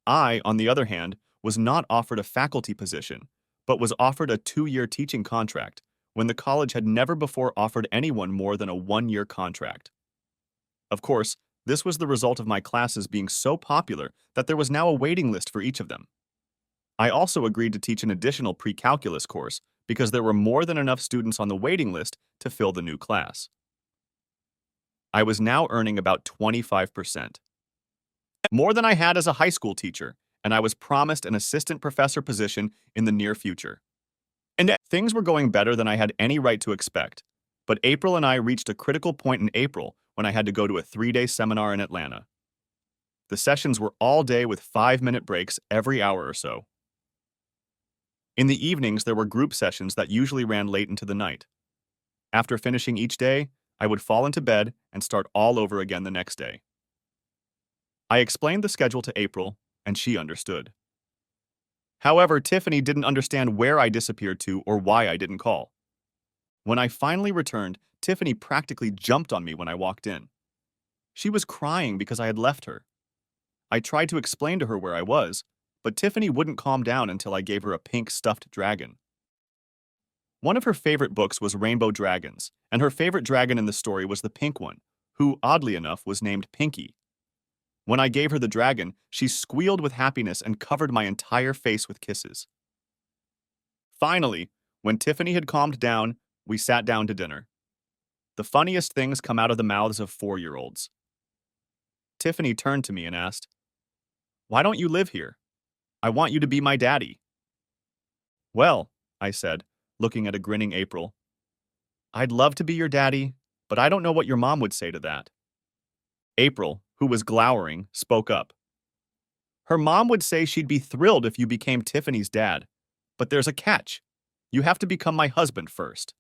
I, on the other hand, was not offered a faculty position, but was offered a 2-year teaching contract when the college had never before offered anyone more than a 1-year contract. Of course, this was the result of my classes being so popular that there was now a waiting list for each of them. I also agreed to teach an additional pre-calculus course because there were more than enough students on the waiting list to fill the new class. I was now earning about 25%. More than I had as a high school teacher, and I was promised an assistant professor position in the near future. And things were going better than I had any right to expect. But April and I reached a critical point in April when I had to go to a 3-day seminar in Atlanta. The sessions were all day with 5-minute breaks every hour or so. In the evenings, there were group sessions that usually ran late into the night. After finishing each day, I would fall into bed and start all over again the next day. I explained the schedule to April, and she understood. However, Tiffany didn't understand where I disappeared to or why I didn't call. When I finally returned, Tiffany practically jumped on me when I walked in. She was crying because I had left her. I tried to explain to her where I was, but Tiffany wouldn't calm down until I gave her a pink stuffed dragon. One of her favorite books was Rainbow Dragons, and her favorite dragon in the story was the pink one, who, oddly enough, was named Pinky. When I gave her the dragon, she squealed with happiness and covered my entire face with kisses. Finally, when Tiffany had calmed down, we sat down to dinner. The funniest things come out of the mouths of 4-year-olds. Tiffany turned to me and asked, "Why don't you live here? I want you to be my daddy." "Well," I said, looking at a grinning April, "I'd love to be your daddy, but I don't know what your mom would say to that." April, who was glowering, spoke up. "Her mom would say she'd be thrilled if you became Tiffany's dad, but there's a catch. You have to become my husband first."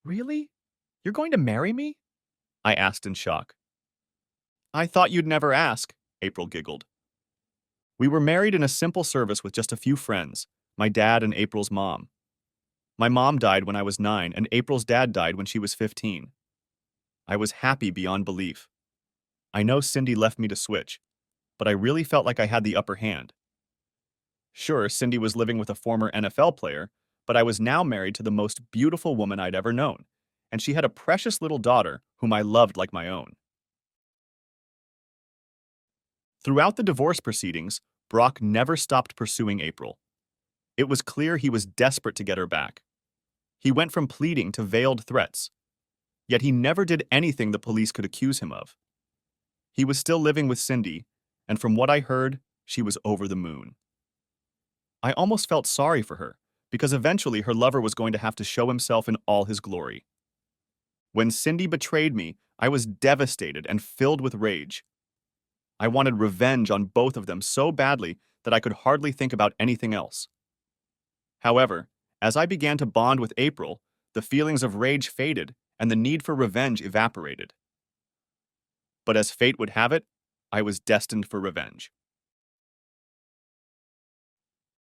"Really? You're going to marry me?" I asked in shock. "I thought you'd never ask," April giggled. We were married in a simple service with just a few friends, my dad and April's mom. My mom died when I was 9, and April's dad died when she was 15. I was happy beyond belief. I know Cindy left me to switch, but I really felt like I had the upper hand. Sure, Cindy was living with a former NFL player, but I was now married to the most beautiful woman I'd ever known, and she had a precious little daughter whom I loved like my own. Throughout the divorce proceedings, Brock never stopped pursuing April. It was clear he was desperate to get her back. He went from pleading to veiled threats. Yet he never did anything the police could accuse him of. He was still living with Cindy, and from what I heard, she was over the moon. I almost felt sorry for her, because eventually her lover was going to have to show himself in all his glory. When Cindy betrayed me, I was devastated and filled with rage. I wanted revenge on both of them so badly that I could hardly think about anything else. However, as I began to bond with April, the feelings of rage faded and the need for revenge evaporated. But as fate would have it, I was destined for revenge.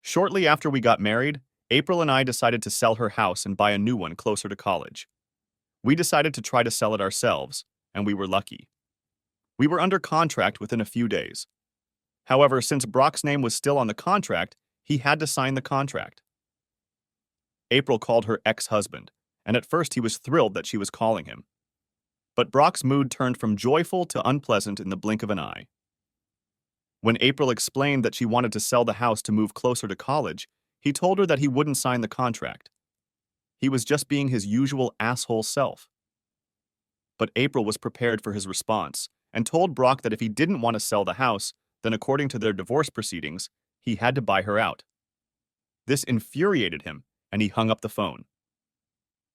Shortly after we got married, April and I decided to sell her house and buy a new one closer to college. We decided to try to sell it ourselves, and we were lucky. We were under contract within a few days. However, since Brock's name was still on the contract, he had to sign the contract. April called her ex-husband, and at first he was thrilled that she was calling him. But Brock's mood turned from joyful to unpleasant in the blink of an eye. When April explained that she wanted to sell the house to move closer to college, he told her that he wouldn't sign the contract. He was just being his usual asshole self. But April was prepared for his response and told Brock that if he didn't want to sell the house, then according to their divorce proceedings, he had to buy her out. This infuriated him, and he hung up the phone.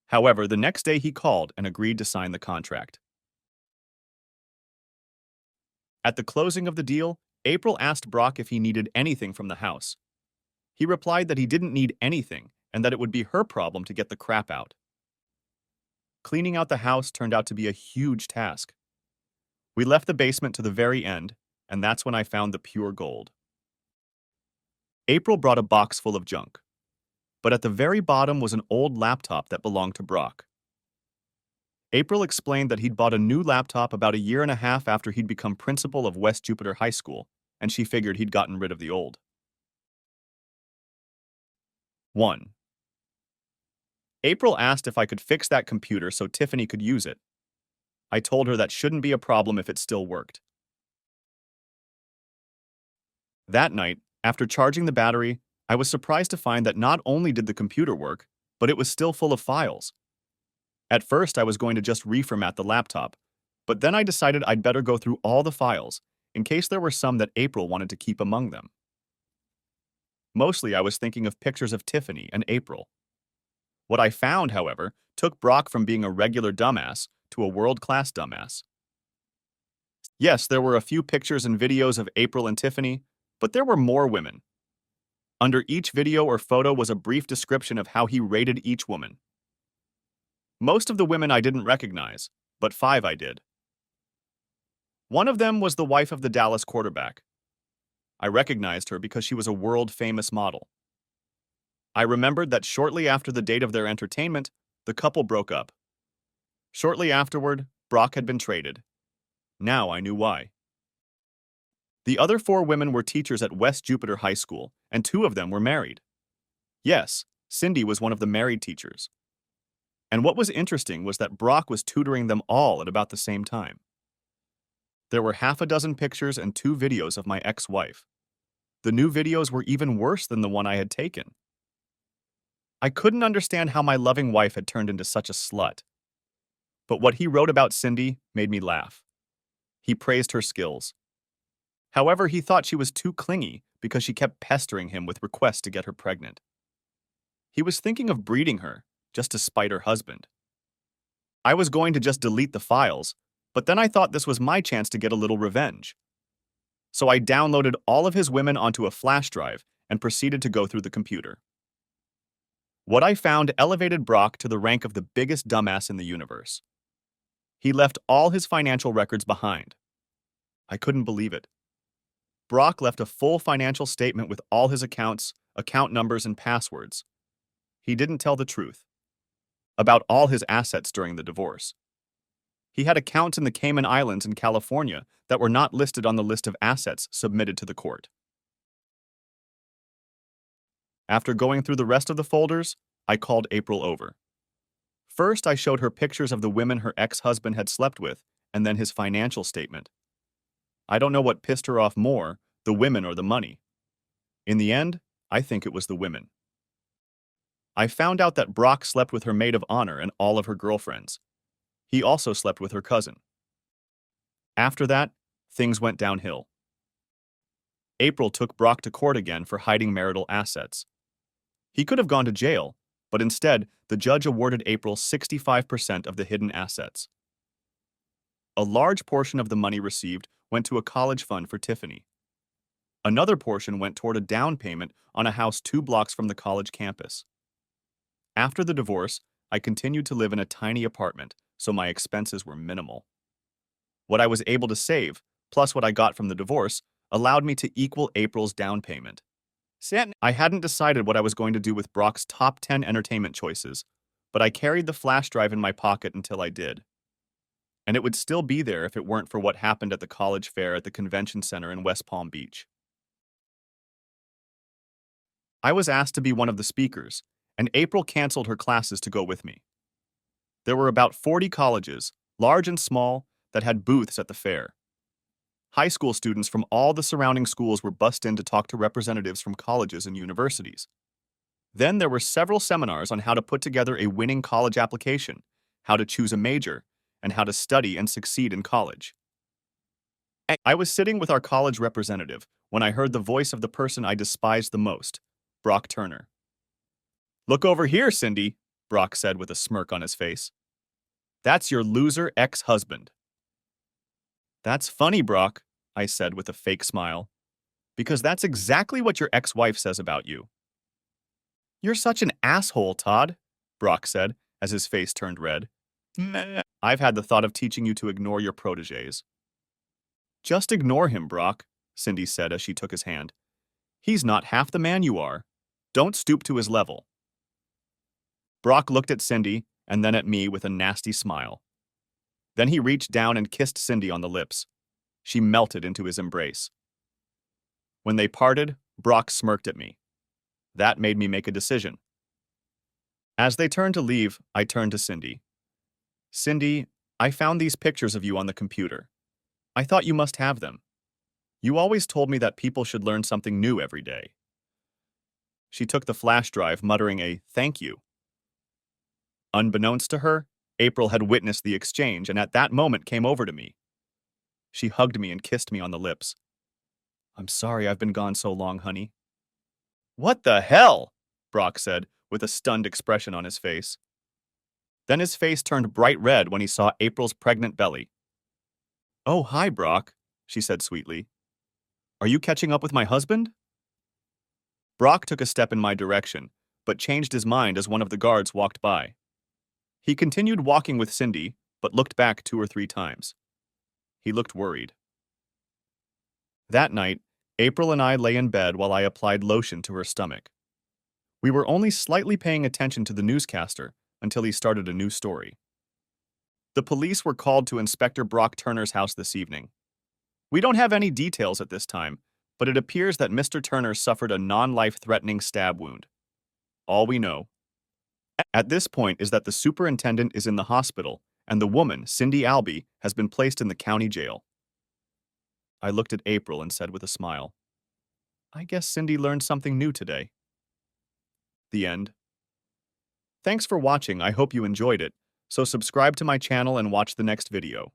However, the next day he called and agreed to sign the contract. At the closing of the deal, April asked Brock if he needed anything from the house. He replied that he didn't need anything and that it would be her problem to get the crap out. Cleaning out the house turned out to be a huge task. We left the basement to the very end, and that's when I found the pure gold. April brought a box full of junk, but at the very bottom was an old laptop that belonged to Brock. April explained that he'd bought a new laptop about a year and a half after he'd become principal of West Jupiter High School, and she figured he'd gotten rid of the old. 1. April asked if I could fix that computer so Tiffany could use it. I told her that shouldn't be a problem if it still worked. That night, after charging the battery, I was surprised to find that not only did the computer work, but it was still full of files. At first, I was going to just reformat the laptop, but then I decided I'd better go through all the files, in case there were some that April wanted to keep among them. Mostly, I was thinking of pictures of Tiffany and April. What I found, however, took Brock from being a regular dumbass to a world-class dumbass. Yes, there were a few pictures and videos of April and Tiffany, but there were more women. Under each video or photo was a brief description of how he rated each woman. Most of the women I didn't recognize, but 5 I did. One of them was the wife of the Dallas quarterback. I recognized her because she was a world-famous model. I remembered that shortly after the date of their entertainment, the couple broke up. Shortly afterward, Brock had been traded. Now I knew why. The other 4 women were teachers at West Jupiter High School, and 2 of them were married. Yes, Cindy was one of the married teachers. And what was interesting was that Brock was tutoring them all at about the same time. There were half a dozen pictures and 2 videos of my ex-wife. The new videos were even worse than the one I had taken. I couldn't understand how my loving wife had turned into such a slut. But what he wrote about Cindy made me laugh. He praised her skills. However, he thought she was too clingy because she kept pestering him with requests to get her pregnant. He was thinking of breeding her, just to spite her husband. I was going to just delete the files, but then I thought this was my chance to get a little revenge. So I downloaded all of his women onto a flash drive and proceeded to go through the computer. What I found elevated Brock to the rank of the biggest dumbass in the universe. He left all his financial records behind. I couldn't believe it. Brock left a full financial statement with all his accounts, account numbers, and passwords. He didn't tell the truth about all his assets during the divorce. He had accounts in the Cayman Islands and California that were not listed on the list of assets submitted to the court. After going through the rest of the folders, I called April over. First, I showed her pictures of the women her ex-husband had slept with, and then his financial statement. I don't know what pissed her off more, the women or the money. In the end, I think it was the women. I found out that Brock slept with her maid of honor and all of her girlfriends. He also slept with her cousin. After that, things went downhill. April took Brock to court again for hiding marital assets. He could have gone to jail, but instead, the judge awarded April 65% of the hidden assets. A large portion of the money received went to a college fund for Tiffany. Another portion went toward a down payment on a house 2 blocks from the college campus. After the divorce, I continued to live in a tiny apartment, so my expenses were minimal. What I was able to save, plus what I got from the divorce, allowed me to equal April's down payment. I hadn't decided what I was going to do with Brock's top 10 entertainment choices, but I carried the flash drive in my pocket until I did. And it would still be there if it weren't for what happened at the college fair at the convention center in West Palm Beach. I was asked to be one of the speakers, and April canceled her classes to go with me. There were about 40 colleges, large and small, that had booths at the fair. High school students from all the surrounding schools were bussed in to talk to representatives from colleges and universities. Then there were several seminars on how to put together a winning college application, how to choose a major, and how to study and succeed in college. I was sitting with our college representative when I heard the voice of the person I despised the most, Brock Turner. "Look over here, Cindy," Brock said with a smirk on his face. "That's your loser ex-husband." "That's funny, Brock," I said with a fake smile, "because that's exactly what your ex-wife says about you." "You're such an asshole, Todd," Brock said as his face turned red. "Meh. I've had the thought of teaching you to ignore your protégés." "Just ignore him, Brock," Cindy said as she took his hand. "He's not half the man you are. Don't stoop to his level." Brock looked at Cindy and then at me with a nasty smile. Then he reached down and kissed Cindy on the lips. She melted into his embrace. When they parted, Brock smirked at me. That made me make a decision. As they turned to leave, I turned to Cindy. "Cindy, I found these pictures of you on the computer. I thought you must have them. You always told me that people should learn something new every day." She took the flash drive, muttering a "thank you." Unbeknownst to her, April had witnessed the exchange and at that moment came over to me. She hugged me and kissed me on the lips. "I'm sorry I've been gone so long, honey." "What the hell?" Brock said, with a stunned expression on his face. Then his face turned bright red when he saw April's pregnant belly. "Oh, hi, Brock," she said sweetly. "Are you catching up with my husband?" Brock took a step in my direction, but changed his mind as one of the guards walked by. He continued walking with Cindy, but looked back 2 or 3 times. He looked worried. That night, April and I lay in bed while I applied lotion to her stomach. We were only slightly paying attention to the newscaster until he started a new story. The police were called to Inspector Brock Turner's house this evening. We don't have any details at this time, but it appears that Mr. Turner suffered a non-life-threatening stab wound. All we know at this point is that the superintendent is in the hospital, and the woman, Cindy Albee, has been placed in the county jail. I looked at April and said with a smile, "I guess Cindy learned something new today." The end. Thanks for watching. I hope you enjoyed it. So subscribe to my channel and watch the next video.